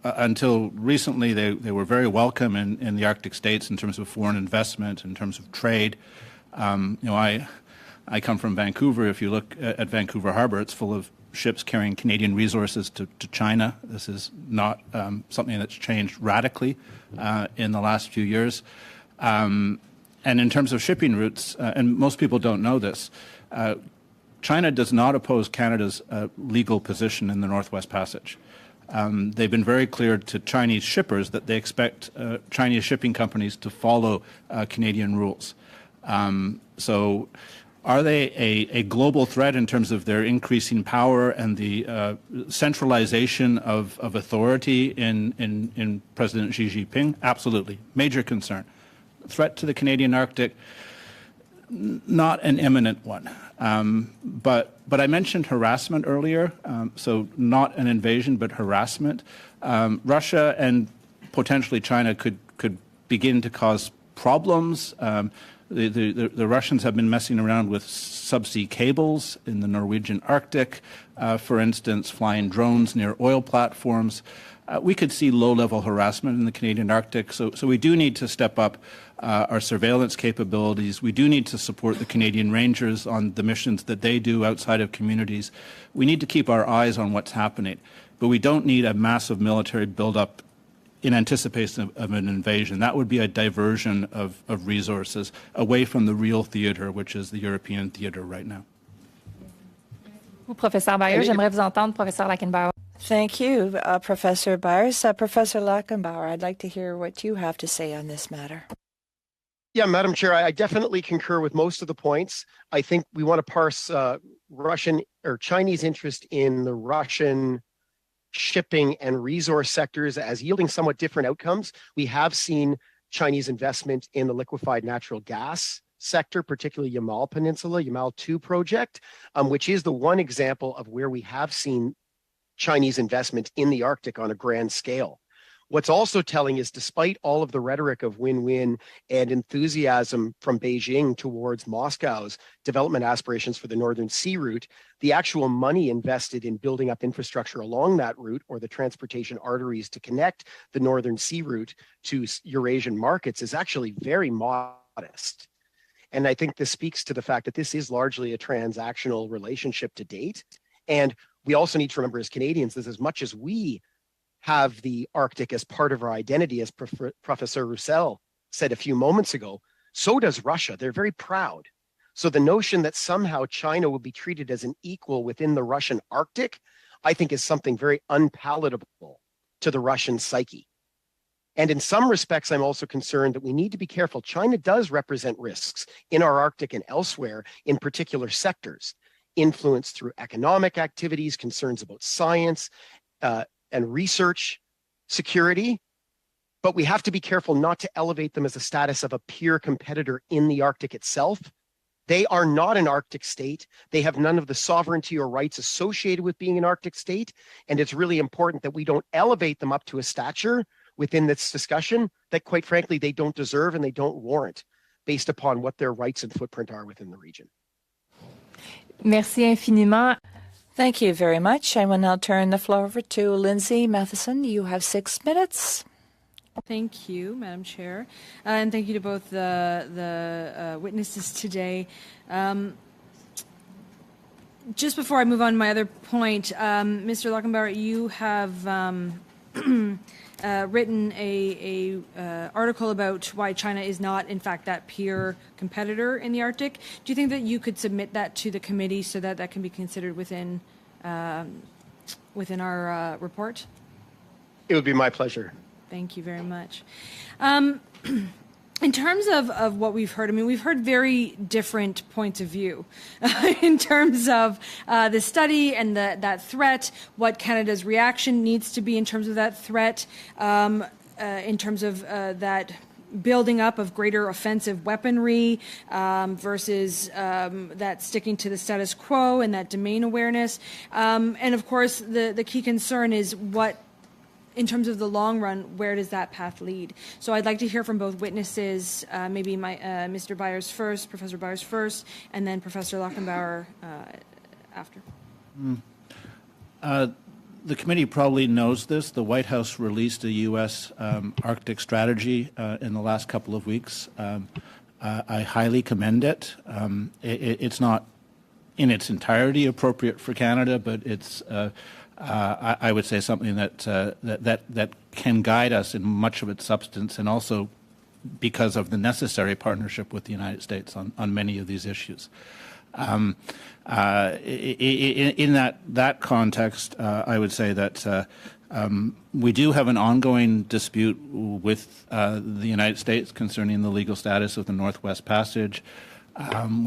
until recently, they were very welcome in the Arctic states in terms of foreign investment, in terms of trade. I come from Vancouver. If you look at Vancouver Harbor, it's full of ships carrying Canadian resources to China. This is not something that's changed radically in the last few years. And in terms of shipping routes, and most people don't know this, China does not oppose Canada's legal position in the Northwest Passage. They've been very clear to Chinese shippers that they expect Chinese shipping companies to follow Canadian rules. So are they a global threat in terms of their increasing power and the centralization of authority in President Xi Jinping? Absolutely. Major concern. Threat to the Canadian Arctic, not an imminent one. But I mentioned harassment earlier, so not an invasion, but harassment. Russia and potentially China could begin to cause problems. The Russians have been messing around with subsea cables in the Norwegian Arctic, for instance, flying drones near oil platforms. We could see low-level harassment in the Canadian Arctic, so we do need to step up our surveillance capabilities. We do need to support the Canadian Rangers on the missions that they do outside of communities. We need to keep our eyes on what's happening, but we don't need a massive military buildup in anticipation of an invasion. That would be a diversion of resources away from the real theater, which is the European theater right now. Professor Byers, j'aimerais vous entendre, Professor Lackenbauer. Thank you, Professor Byers. Professor Lackenbauer, I'd like to hear what you have to say on this matter. Yeah, Madam Chair, I definitely concur with most of the points. I think we want to parse Russian or Chinese interest in the Russian shipping and resource sectors as yielding somewhat different outcomes. We have seen Chinese investment in the liquefied natural gas sector, particularly Yamal Peninsula, Yamal 2 project, which is the one example of where we have seen Chinese investment in the Arctic on a grand scale. What's also telling is despite all of the rhetoric of win-win and enthusiasm from Beijing towards Moscow's development aspirations for the Northern Sea route, the actual money invested in building up infrastructure along that route or the transportation arteries to connect the Northern Sea route to Eurasian markets is actually very modest. And I think this speaks to the fact that this is largely a transactional relationship to date. And we also need to remember as Canadians, that as much as we have the Arctic as part of our identity, as Professor Roussel said a few moments ago. So does Russia. They're very proud. So the notion that somehow China will be treated as an equal within the Russian Arctic, I think is something very unpalatable to the Russian psyche. And in some respects, I'm also concerned that we need to be careful. China does represent risks in our Arctic and elsewhere in particular sectors, influence through economic activities, concerns about science and research, security. But we have to be careful not to elevate them as a status of a peer competitor in the Arctic itself. They are not an Arctic state. They have none of the sovereignty or rights associated with being an Arctic state. And it's really important that we don't elevate them up to a stature within this discussion that, quite frankly, they don't deserve and they don't warrant based upon what their rights and footprint are within the region. Merci infiniment. Thank you very much. I will now turn the floor over to Lindsay Matheson. You have 6 minutes. Thank you, Madam Chair, and thank you to both the witnesses today. Just before I move on to my other point, Mr. Lockenbauer, you have written a article about why China is not, in fact, that peer competitor in the Arctic. Do you think that you could submit that to the committee so that that can be considered within our report? It would be my pleasure. Thank you very much. In terms of what we've heard, I mean, we've heard very different points of view in terms of the study and that threat, what Canada's reaction needs to be in terms of that threat, in terms of that building up of greater offensive weaponry versus that sticking to the status quo and that domain awareness. And of course, the key concern is what, in terms of the long run, where does that path lead? So I'd like to hear from both witnesses, maybe Mr. Byers first, Professor Byers first, and then Professor Lockenbauer after. The committee probably knows this. The White House released a U.S. Arctic strategy in the last couple of weeks. I highly commend it. It's not in its entirety appropriate for Canada, but it's I would say something that can guide us in much of its substance, and also because of the necessary partnership with the United States on many of these issues. In that context, I would say that we do have an ongoing dispute with the United States concerning the legal status of the Northwest Passage.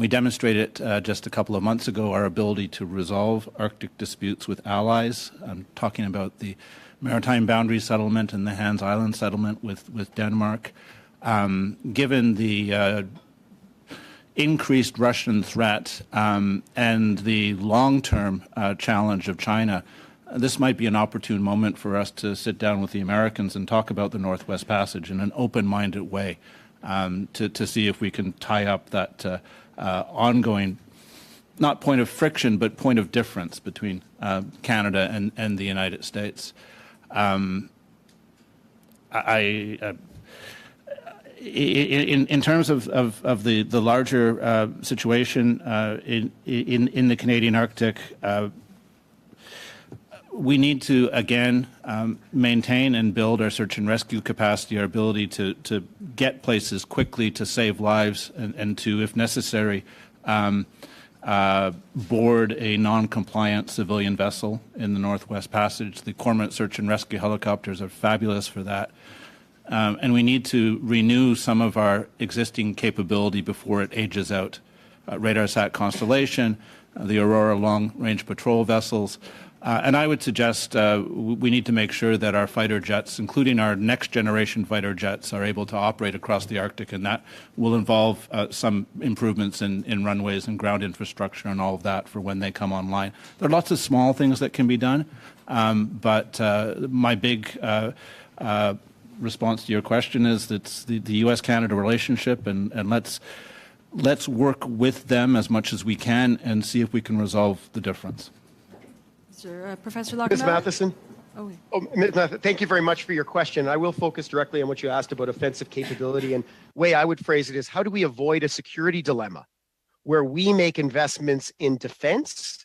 We demonstrated just a couple of months ago our ability to resolve Arctic disputes with allies. I'm talking about the Maritime Boundary Settlement and the Hans Island Settlement with Denmark. Given the increased Russian threat and the long-term challenge of China, this might be an opportune moment for us to sit down with the Americans and talk about the Northwest Passage in an open-minded way. To see if we can tie up that ongoing, not point of friction, but point of difference between Canada and the United States. In terms of the larger situation in the Canadian Arctic, we need to, again, maintain and build our search and rescue capacity, our ability to get places quickly to save lives and to, if necessary, board a non-compliant civilian vessel in the Northwest Passage. The Cormorant search and rescue helicopters are fabulous for that. And we need to renew some of our existing capability before it ages out. RadarSat Constellation, the Aurora long-range patrol vessels. And I would suggest we need to make sure that our fighter jets, including our next-generation fighter jets, are able to operate across the Arctic, and that will involve some improvements in runways and ground infrastructure and all of that for when they come online. There are lots of small things that can be done, but my big response to your question is it's the U.S.-Canada relationship, and let's work with them as much as we can and see if we can resolve the difference. Professor Lockenbauer? Ms. Matheson? Ms. Matheson, thank you very much for your question. I will focus directly on what you asked about offensive capability. And the way I would phrase it is, how do we avoid a security dilemma where we make investments in defense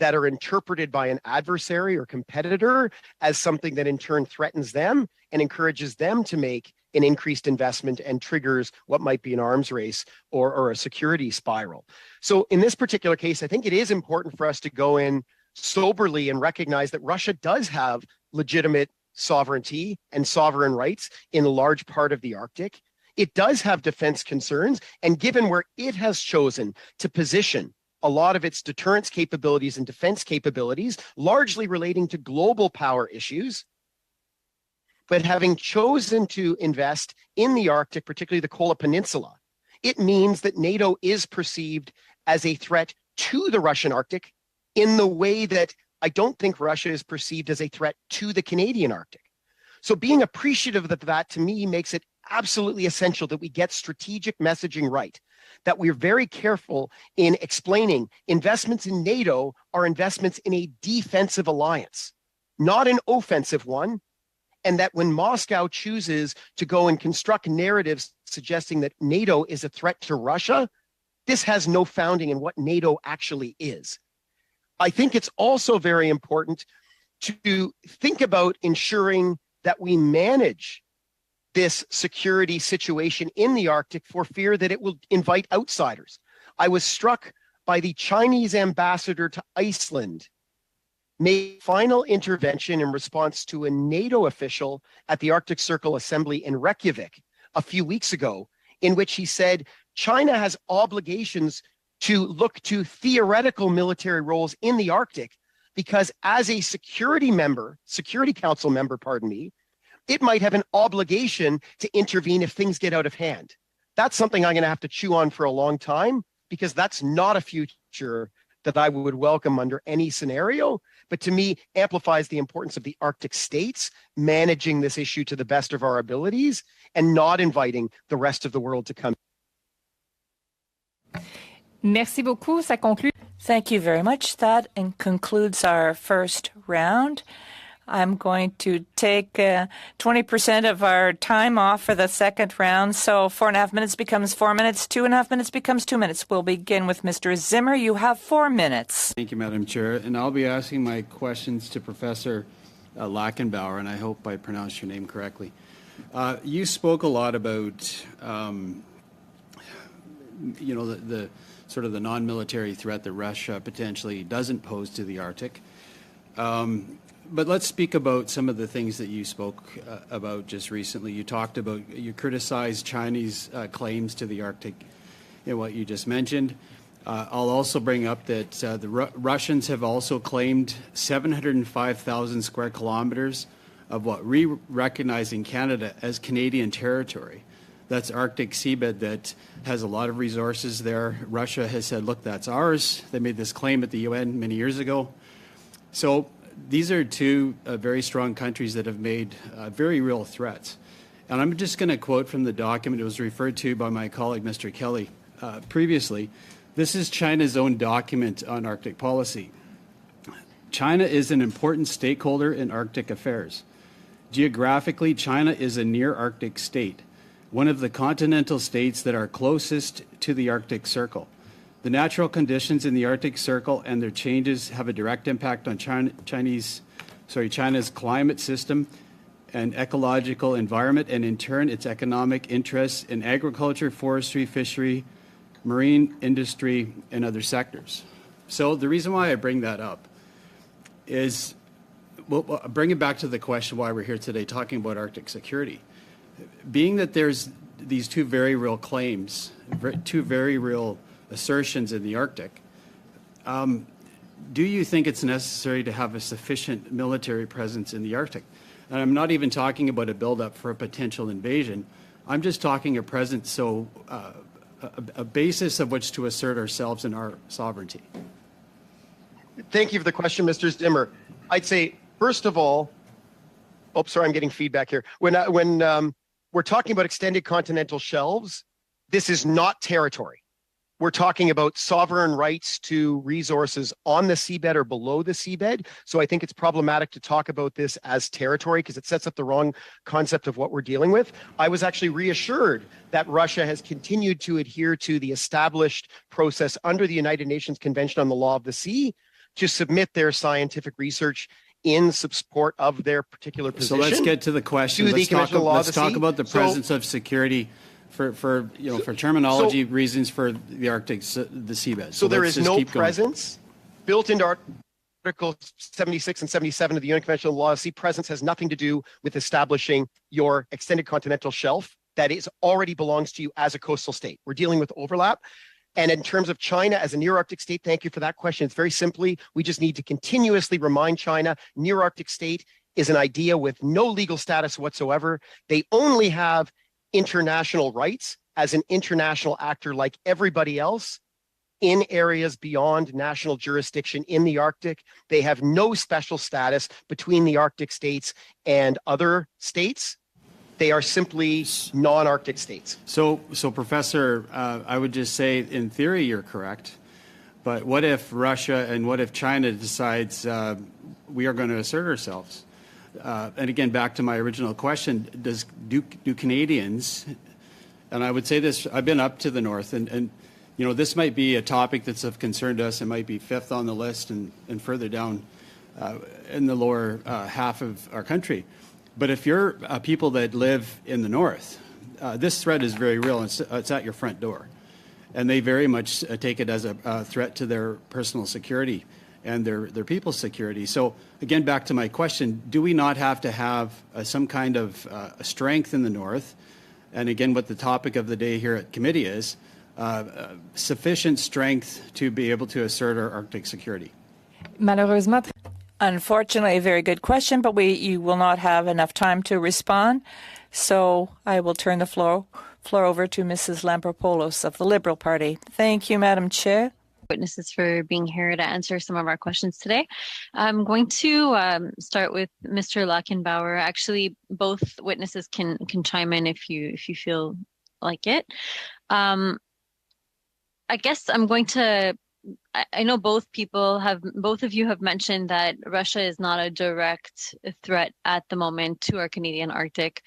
that are interpreted by an adversary or competitor as something that in turn threatens them and encourages them to make an increased investment and triggers what might be an arms race or a security spiral. So in this particular case, I think it is important for us to go in soberly and recognize that Russia does have legitimate sovereignty and sovereign rights in a large part of the Arctic. It does have defense concerns, and given where it has chosen to position a lot of its deterrence capabilities and defense capabilities, largely relating to global power issues, but having chosen to invest in the Arctic, particularly the Kola Peninsula, it means that NATO is perceived as a threat to the Russian Arctic in the way that I don't think Russia is perceived as a threat to the Canadian Arctic. So being appreciative of that, to me, makes it absolutely essential that we get strategic messaging right, that we're very careful in explaining investments in NATO are investments in a defensive alliance, not an offensive one, and that when Moscow chooses to go and construct narratives suggesting that NATO is a threat to Russia, this has no founding in what NATO actually is. I think it's also very important to think about ensuring that we manage this security situation in the Arctic for fear that it will invite outsiders. I was struck by the Chinese ambassador to Iceland made final intervention in response to a NATO official at the Arctic Circle Assembly in Reykjavik a few weeks ago, in which he said China has obligations to look to theoretical military roles in the Arctic because as a Security Council member, it might have an obligation to intervene if things get out of hand. That's something I'm going to have to chew on for a long time, because that's not a future that I would welcome under any scenario, but to me amplifies the importance of the Arctic states managing this issue to the best of our abilities and not inviting the rest of the world to come. Merci beaucoup. Ça conclut. Thank you very much. That concludes our first round. I'm going to take 20% of our time off for the second round. So 4.5 minutes becomes 4 minutes. 2.5 minutes becomes 2 minutes. We'll begin with Mr. Zimmer. You have 4 minutes. Thank you, Madam Chair. And I'll be asking my questions to Professor Lachenbauer, and I hope I pronounced your name correctly. You spoke a lot about, the sort of the non-military threat that Russia potentially doesn't pose to the Arctic. But let's speak about some of the things that you spoke about just recently. You criticized Chinese claims to the Arctic in what you just mentioned. I'll also bring up that the Russians have also claimed 705,000 square kilometers of what we recognize in Canada as Canadian territory. That's Arctic seabed that has a lot of resources there. Russia has said, look, that's ours. They made this claim at the UN many years ago. So these are two very strong countries that have made very real threats. And I'm just going to quote from the document. It was referred to by my colleague, Mr. Kelly, previously. This is China's own document on Arctic policy. China is an important stakeholder in Arctic affairs. Geographically, China is a near Arctic state, one of the continental states that are closest to the Arctic Circle. The natural conditions in the Arctic Circle and their changes have a direct impact on China's climate system and ecological environment, and in turn, its economic interests in agriculture, forestry, fishery, marine industry, and other sectors. So the reason why I bring that up is, well, bring it back to the question why we're here today talking about Arctic security. Being that there's these two very real claims, two very real assertions in the Arctic, do you think it's necessary to have a sufficient military presence in the Arctic? And I'm not even talking about a buildup for a potential invasion. I'm just talking a presence, so a basis of which to assert ourselves and our sovereignty. Thank you for the question, Mr. Zimmer. I'd say, first of all, I'm getting feedback here. When we're talking about extended continental shelves, this is not territory. We're talking about sovereign rights to resources on the seabed or below the seabed. So I think it's problematic to talk about this as territory because it sets up the wrong concept of what we're dealing with. I was actually reassured that Russia has continued to adhere to the established process under the United Nations Convention on the Law of the Sea to submit their scientific research in support of their particular position. So let's get to the question. To the Conventional Law of Let's the talk Sea. about the presence of security for terminology reasons for the Arctic, the seabed. So there let's is just no keep going. presence built into Article 76 and 77 of the UN Convention on the Law of the Sea. Presence has nothing to do with establishing your extended continental shelf that is already belongs to you as a coastal state. We're dealing with overlap. And in terms of China as a near Arctic state, thank you for that question. It's very simply, we just need to continuously remind China, near Arctic state is an idea with no legal status whatsoever. They only have international rights as an international actor like everybody else in areas beyond national jurisdiction in the Arctic. They have no special status between the Arctic states and other states. They are simply non-Arctic states. So Professor, I would just say, in theory, you're correct. But what if Russia and what if China decides we are going to assert ourselves? And again, back to my original question, do Canadians, and I would say this, I've been up to the north, and this might be a topic that's of concern to us. It might be fifth on the list and further down in the lower half of our country. But if you're people that live in the north, this threat is very real. It's at your front door. And they very much take it as a threat to their personal security and their people's security. So again, back to my question, do we not have to have some kind of strength in the north? And again, what the topic of the day here at committee is, sufficient strength to be able to assert our Arctic security? Malheureusement. Unfortunately, a very good question, but you will not have enough time to respond. So I will turn the floor over to Mrs. Lampropoulos of the Liberal Party. Thank you, Madam Chair. Witnesses for being here to answer some of our questions today. I'm going to start with Mr. Lachenbauer. Actually, both witnesses can chime in if you feel like it. I guess I'm going to. I know both of you have mentioned that Russia is not a direct threat at the moment to our Canadian Arctic.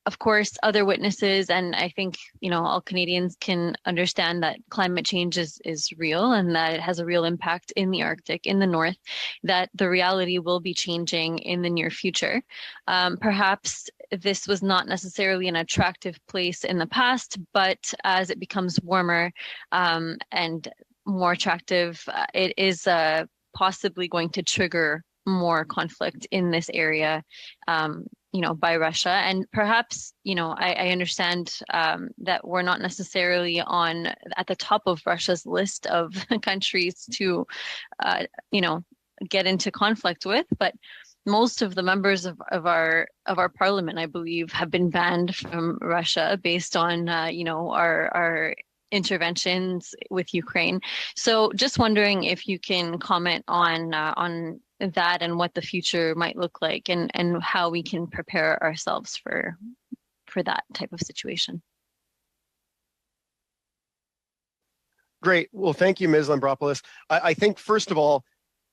Of course, other witnesses, and I think, all Canadians can understand that climate change is real and that it has a real impact in the Arctic, in the north, that the reality will be changing in the near future. Perhaps this was not necessarily an attractive place in the past, but as it becomes warmer and more attractive, it is possibly going to trigger more conflict in this area. By Russia. And perhaps, I understand that we're not necessarily at the top of Russia's list of countries to, get into conflict with, but most of the members of our parliament, I believe, have been banned from Russia based on, our interventions with Ukraine. So just wondering if you can comment on that and what the future might look like and how we can prepare ourselves for that type of situation. Great. Well, thank you, Ms. Lampropoulos. I think, first of all,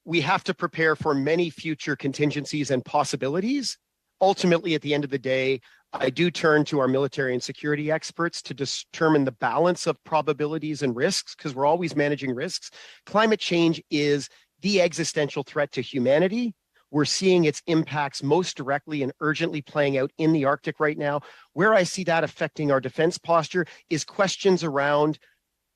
we have to prepare for many future contingencies and possibilities. Ultimately, at the end of the day, I do turn to our military and security experts to determine the balance of probabilities and risks, because we're always managing risks. Climate change is the existential threat to humanity. We're seeing its impacts most directly and urgently playing out in the Arctic right now. Where I see that affecting our defense posture is questions around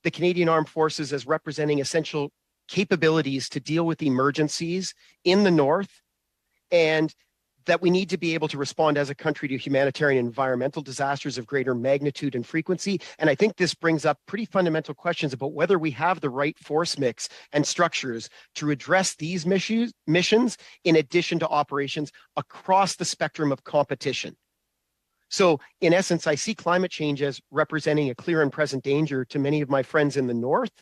the Canadian Armed Forces as representing essential capabilities to deal with emergencies in the north, and that we need to be able to respond as a country to humanitarian and environmental disasters of greater magnitude and frequency. And I think this brings up pretty fundamental questions about whether we have the right force mix and structures to address these missions in addition to operations across the spectrum of competition. So in essence, I see climate change as representing a clear and present danger to many of my friends in the north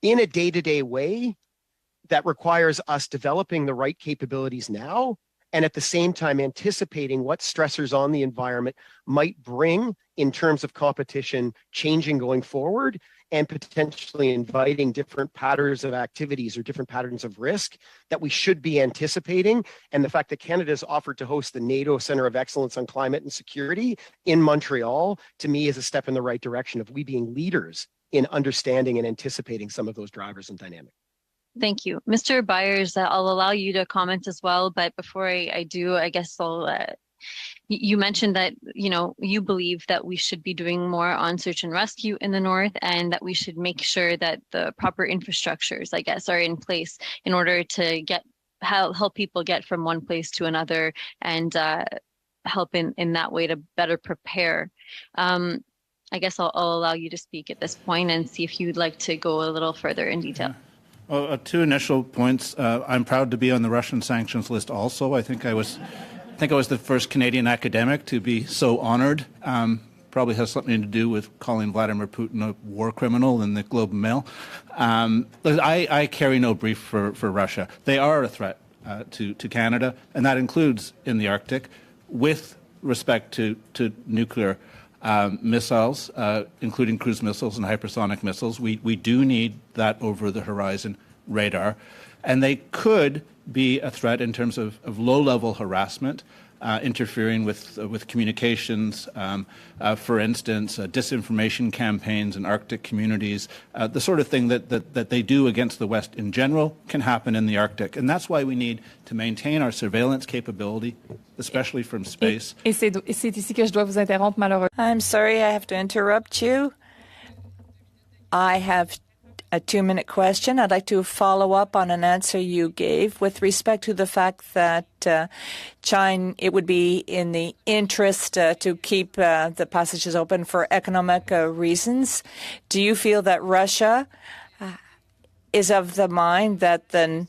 in a day-to-day way that requires us developing the right capabilities now, and at the same time anticipating what stressors on the environment might bring in terms of competition changing going forward, and potentially inviting different patterns of activities or different patterns of risk that we should be anticipating. And the fact that Canada has offered to host the NATO Center of Excellence on Climate and Security in Montreal, to me, is a step in the right direction of we being leaders in understanding and anticipating some of those drivers and dynamics. Thank you. Mr. Byers, I'll allow you to comment as well, but before I do, I guess you mentioned that, you believe that we should be doing more on search and rescue in the north, and that we should make sure that the proper infrastructures, I guess, are in place in order to help people get from one place to another, and help in that way to better prepare. I guess I'll allow you to speak at this point and see if you'd like to go a little further in detail. Well, two initial points. I'm proud to be on the Russian sanctions list also. I think I was the first Canadian academic to be so honored. Probably has something to do with calling Vladimir Putin a war criminal in the Globe and Mail. I carry no brief for Russia. They are a threat to Canada, and that includes in the Arctic, with respect to nuclear missiles, including cruise missiles and hypersonic missiles. We do need that over-the-horizon radar. And they could be a threat in terms of low-level harassment, interfering with communications, for instance, disinformation campaigns in Arctic communities. The sort of thing that they do against the West in general can happen in the Arctic. And that's why we need to maintain our surveillance capability, especially from space. Et c'est ici que je dois vous interrompre, malheureusement. I'm sorry, I have to interrupt you. I have a 2-minute question. I'd like to follow up on an answer you gave with respect to the fact that China, it would be in the interest to keep the passages open for economic reasons. Do you feel that Russia is of the mind that the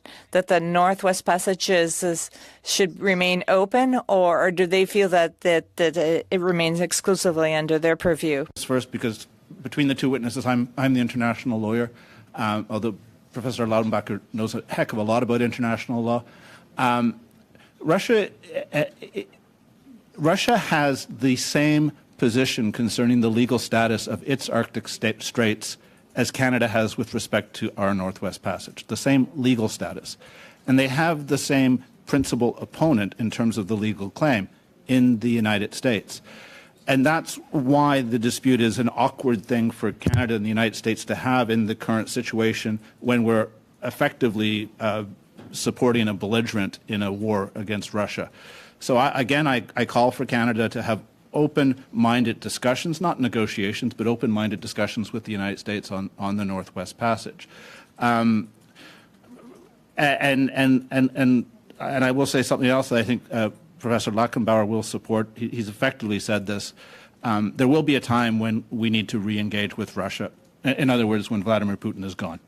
Northwest Passages should remain open, or do they feel that it remains exclusively under their purview? First, because between the two witnesses, I'm the international lawyer, although Professor Laudenbacher knows a heck of a lot about international law. Russia has the same position concerning the legal status of its Arctic straits as Canada has with respect to our Northwest Passage, the same legal status. And they have the same principal opponent in terms of the legal claim in the United States. And that's why the dispute is an awkward thing for Canada and the United States to have in the current situation when we're effectively supporting a belligerent in a war against Russia. So I call for Canada to have open-minded discussions, not negotiations, but open-minded discussions with the United States on the Northwest Passage. And I will say something else that I think Professor Lachenbauer will support. He's effectively said this. There will be a time when we need to re-engage with Russia. In other words, when Vladimir Putin is gone.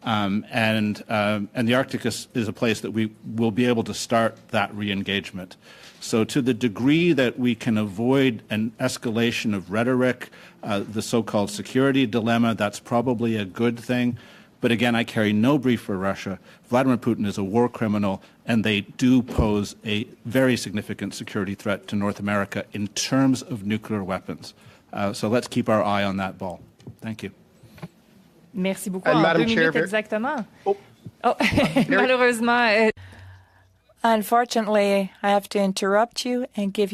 And the Arctic is a place that we will be able to start that re-engagement. So to the degree that we can avoid an escalation of rhetoric, the so-called security dilemma, that's probably a good thing. But again, I carry no brief for Russia. Vladimir Putin is a war criminal, and they do pose a very significant security threat to North America in terms of nuclear weapons. So let's keep our eye on that ball. Thank you. Merci beaucoup. En 2 minutes exactement. Malheureusement. Unfortunately, I have to interrupt you and give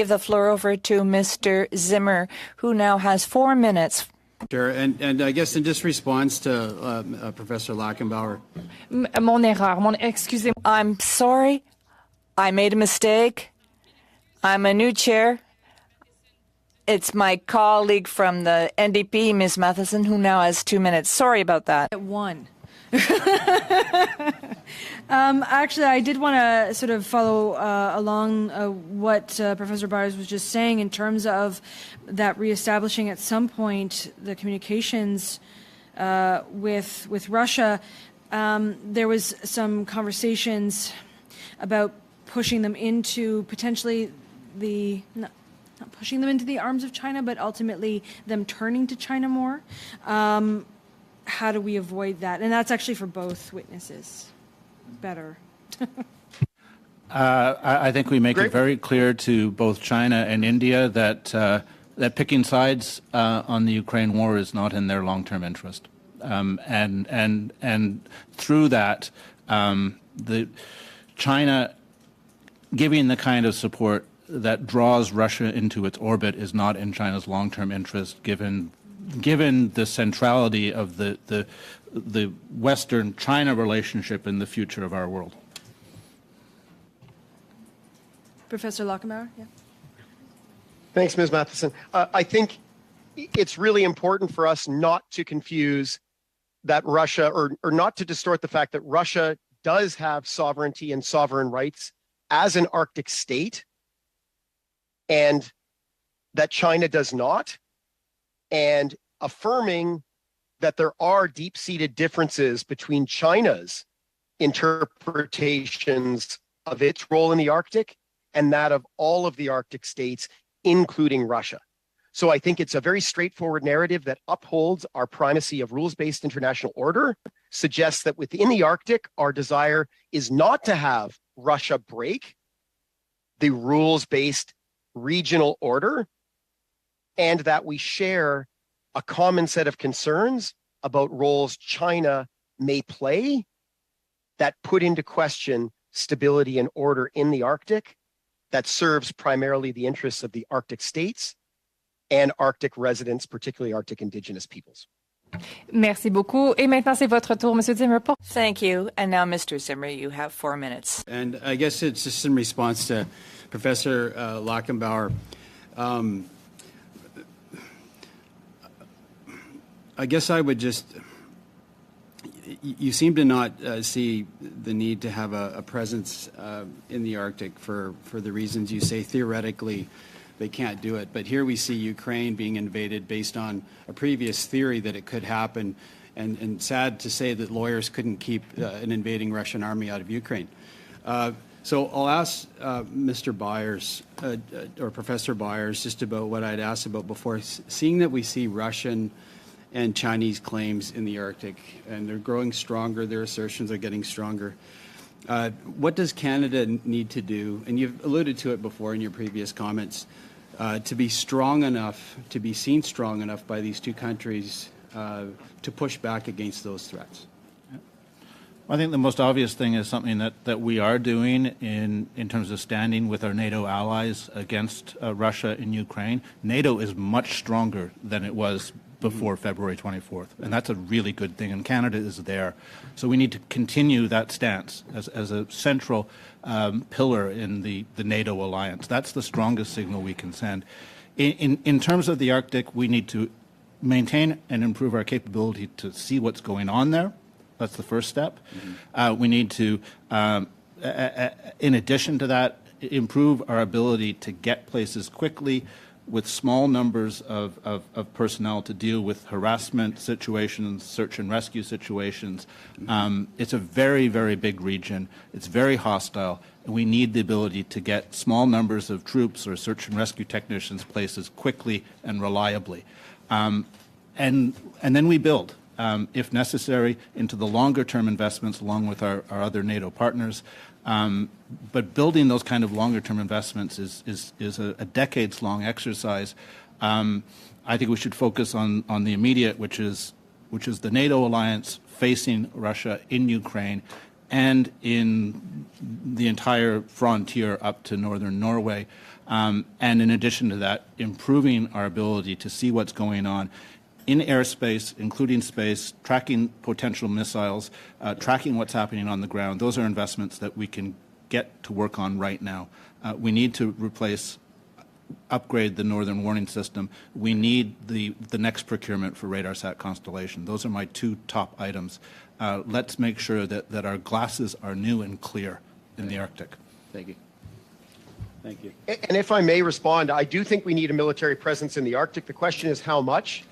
the floor over to Mr. Zimmer, who now has 4 minutes. Sure, and I guess in just response to Professor Lachenbauer. Mon erreur, excusez-moi. I'm sorry. I made a mistake. I'm a new chair. It's my colleague from the NDP, Ms. Matheson, who now has 2 minutes. Sorry about that. At one. Actually, I did want to sort of follow along what Professor Byers was just saying in terms of that reestablishing at some point the communications with Russia. There was some conversations about pushing them into potentially not pushing them into the arms of China, but ultimately them turning to China more. How do we avoid that? And that's actually for both witnesses. Better. I think we make it very clear to both China and India that picking sides on the Ukraine war is not in their long-term interest, and through that, the China giving the kind of support that draws Russia into its orbit is not in China's long-term interest, given given the centrality of the Western-China relationship in the future of our world. Professor Lockenbauer, yeah. Thanks, Ms. Matheson. I think it's really important for us not to confuse that Russia, or not to distort the fact that Russia does have sovereignty and sovereign rights as an Arctic state, and that China does not, and affirming that there are deep-seated differences between China's interpretations of its role in the Arctic and that of all of the Arctic states, including Russia. So I think it's a very straightforward narrative that upholds our primacy of rules-based international order, suggests that within the Arctic, our desire is not to have Russia break the rules-based regional order, and that we share a common set of concerns about roles China may play that put into question stability and order in the Arctic that serves primarily the interests of the Arctic states and Arctic residents, particularly Arctic indigenous peoples. Merci beaucoup. Et maintenant, c'est votre tour, Monsieur Zimmer. Thank you. And now, Mr. Zimmer, you have 4 minutes. And I guess it's just in response to Professor Lockenbauer. I guess I would just, you seem to not see the need to have a presence in the Arctic for the reasons you say. Theoretically, they can't do it. But here we see Ukraine being invaded based on a previous theory that it could happen. And sad to say that lawyers couldn't keep an invading Russian army out of Ukraine. So I'll ask Mr. Byers, or Professor Byers, just about what I'd asked about before. Seeing that we see Russian and Chinese claims in the Arctic, and they're growing stronger, their assertions are getting stronger. What does Canada need to do, and you've alluded to it before in your previous comments, to be strong enough, to be seen strong enough by these two countries to push back against those threats? I think the most obvious thing is something that we are doing in terms of standing with our NATO allies against Russia in Ukraine. NATO is much stronger than it was before February 24th, and that's a really good thing, and Canada is there. So we need to continue that stance as a central pillar in the NATO alliance. That's the strongest signal we can send. In terms of the Arctic, we need to maintain and improve our capability to see what's going on there. That's the first step. We need to, in addition to that, improve our ability to get places quickly with small numbers of personnel to deal with harassment situations, search and rescue situations. It's a very, very big region. It's very hostile, and we need the ability to get small numbers of troops or search and rescue technicians places quickly and reliably. And then we build, if necessary, into the longer-term investments along with our other NATO partners. But building those kind of longer-term investments is a decades-long exercise. I think we should focus on the immediate, which is the NATO alliance facing Russia in Ukraine and in the entire frontier up to northern Norway. And in addition to that, improving our ability to see what's going on in airspace, including space, tracking potential missiles, tracking what's happening on the ground. Those are investments that we can get to work on right now. We need to upgrade the Northern Warning System. We need the next procurement for RadarSat Constellation. Those are my two top items. Let's make sure that our glasses are new and clear in the Arctic. Thank you. Thank you. And if I may respond, I do think we need a military presence in the Arctic. The question is how much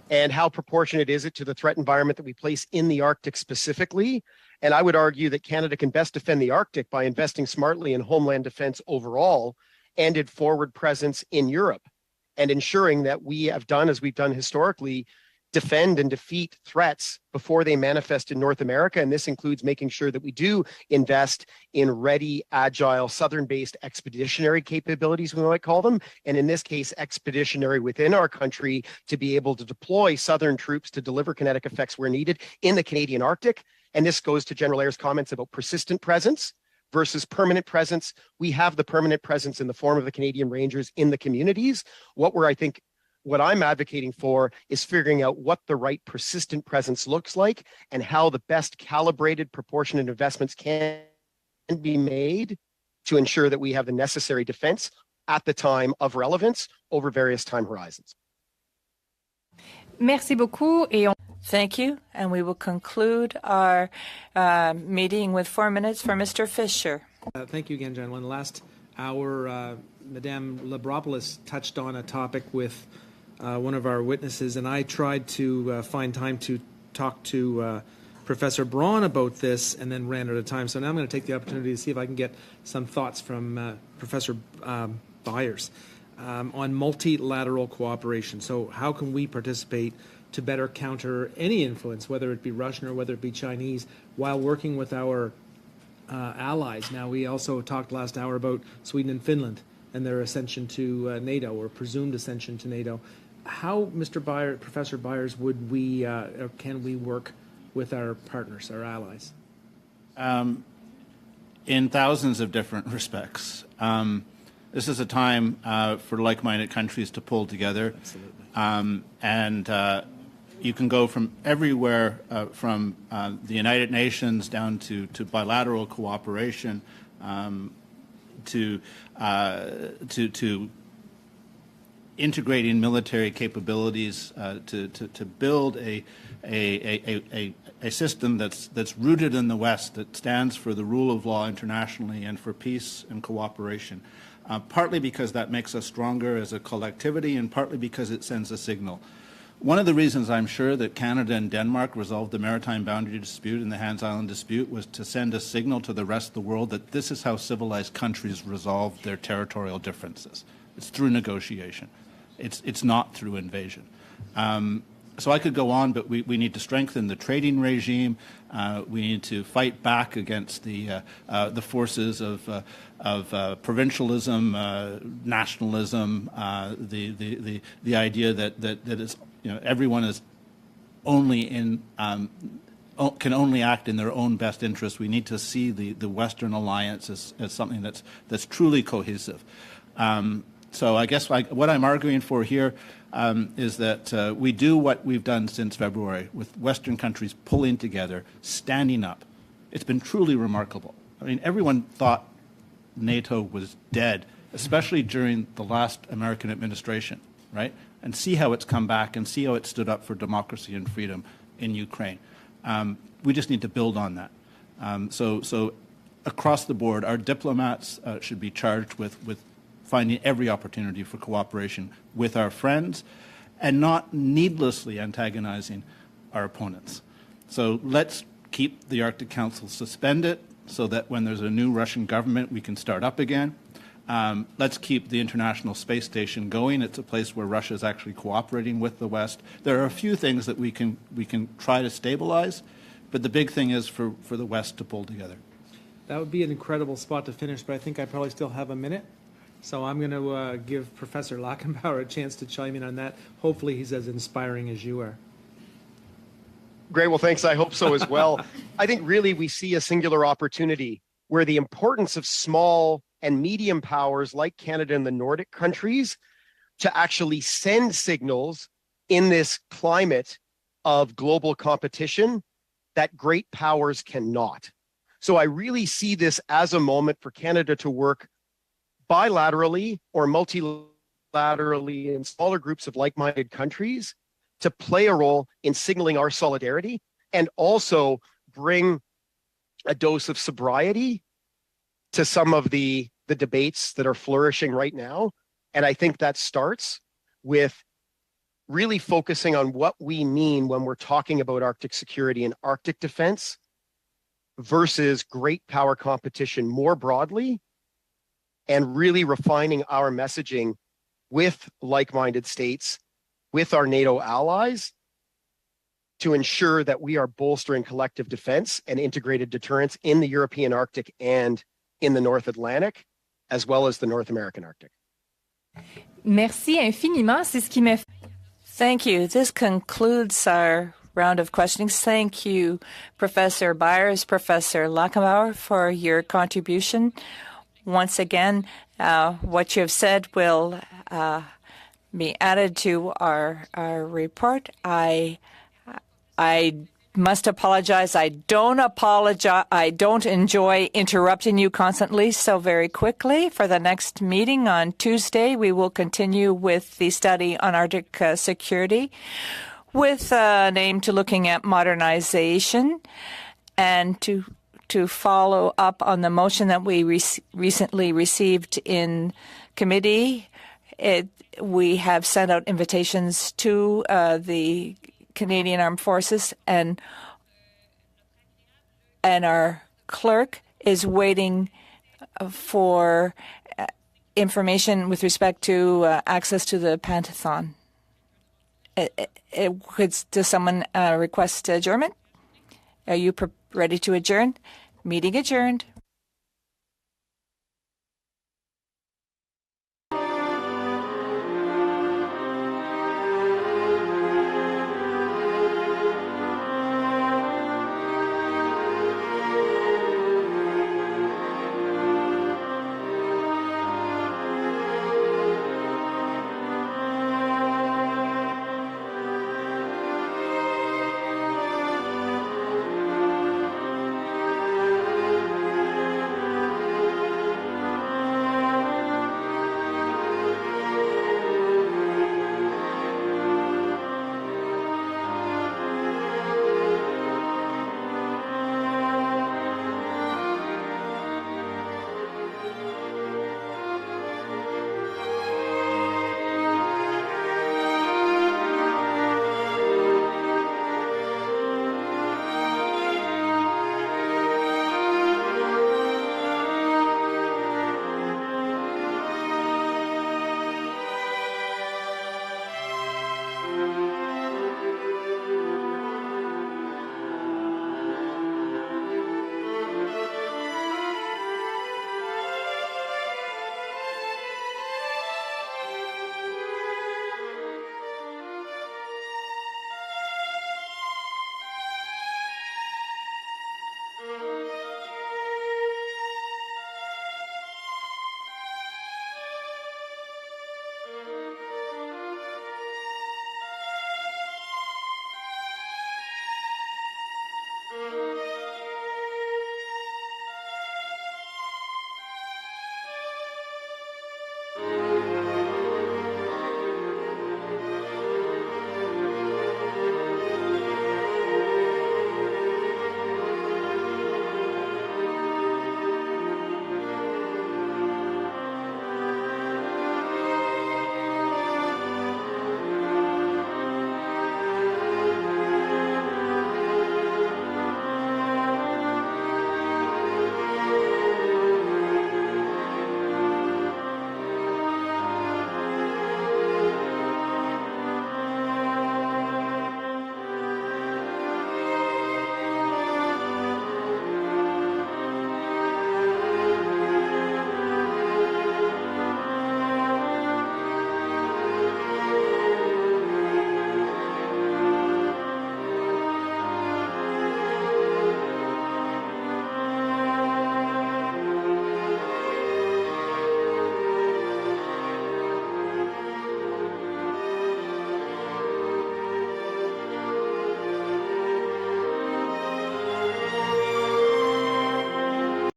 and how proportionate is it to the threat environment that we place in the Arctic specifically. And I would argue that Canada can best defend the Arctic by investing smartly in homeland defense overall and in forward presence in Europe, and ensuring that we have done, as we've done historically, defend and defeat threats before they manifest in North America. And this includes making sure that we do invest in ready, agile, southern-based expeditionary capabilities, we might call them. And in this case, expeditionary within our country to be able to deploy southern troops to deliver kinetic effects where needed in the Canadian Arctic. And this goes to General Ayer's comments about persistent presence versus permanent presence. We have the permanent presence in the form of the Canadian Rangers in the communities. What what I'm advocating for is figuring out what the right persistent presence looks like and how the best calibrated proportionate investments can be made to ensure that we have the necessary defense at the time of relevance over various time horizons. Merci beaucoup. Et Thank you. And we will conclude our meeting with 4 minutes for Mr. Fisher. Thank you again, gentlemen. Last hour, Madame Labropoulos touched on a topic with one of our witnesses, and I tried to find time to talk to Professor Braun about this and then ran out of time. So now I'm going to take the opportunity to see if I can get some thoughts from Professor Byers on multilateral cooperation. So how can we participate to better counter any influence, whether it be Russian or whether it be Chinese, while working with our allies? Now, we also talked last hour about Sweden and Finland and their ascension to NATO, or presumed ascension to NATO. How, Professor Byers, would we or can we work with our partners, our allies? In thousands of different respects. This is a time for like-minded countries to pull together. Absolutely. You can go from everywhere, from the United Nations down to bilateral cooperation, to integrating military capabilities, to build a system that's rooted in the West, that stands for the rule of law internationally and for peace and cooperation. Partly because that makes us stronger as a collectivity, and partly because it sends a signal. One of the reasons I'm sure that Canada and Denmark resolved the maritime boundary dispute and the Hans Island dispute was to send a signal to the rest of the world that this is how civilized countries resolve their territorial differences. It's through negotiation. It's not through invasion. So I could go on, but we need to strengthen the trading regime. We need to fight back against the forces of provincialism, nationalism, the idea that it's, everyone is only in can only act in their own best interest. We need to see the Western alliance as something that's truly cohesive. So I guess what I'm arguing for here is that we do what we've done since February, with Western countries pulling together, standing up. It's been truly remarkable. I mean, everyone thought NATO was dead, especially during the last American administration, right? And see how it's come back and see how it stood up for democracy and freedom in Ukraine. We just need to build on that. So across the board, our diplomats should be charged with finding every opportunity for cooperation with our friends and not needlessly antagonizing our opponents. So let's keep the Arctic Council suspended so that when there's a new Russian government, we can start up again. Let's keep the International Space Station going. It's a place where Russia is actually cooperating with the West. There are a few things that we can try to stabilize, but the big thing is for the West to pull together. That would be an incredible spot to finish, but I think I probably still have a minute. So I'm going to give Professor Lachenbauer a chance to chime in on that. Hopefully he's as inspiring as you are. Great. Well, thanks. I hope so as well. I think really we see a singular opportunity where the importance of small and medium powers like Canada and the Nordic countries to actually send signals in this climate of global competition that great powers cannot. So I really see this as a moment for Canada to work bilaterally or multilaterally in smaller groups of like-minded countries to play a role in signaling our solidarity and also bring a dose of sobriety to some of the debates that are flourishing right now. And I think that starts with really focusing on what we mean when we're talking about Arctic security and Arctic defense versus great power competition more broadly, and really refining our messaging with like-minded states, with our NATO allies, to ensure that we are bolstering collective defense and integrated deterrence in the European Arctic and in the North Atlantic, as well as the North American Arctic. Merci infiniment. C'est ce qui met. Thank you. This concludes our round of questionings. Thank you, Professor Byers, Professor Lachenbauer, for your contribution. Once again, what you have said will be added to our report. I must apologize. I don't enjoy interrupting you constantly. So very quickly, for the next meeting on Tuesday, we will continue with the study on Arctic security with an aim to looking at modernization and to follow up on the motion that we recently received in committee. We have sent out invitations to the Canadian Armed Forces, and our clerk is waiting for information with respect to access to the Pantheon. Does someone request adjournment? Are you ready to adjourn? Meeting adjourned.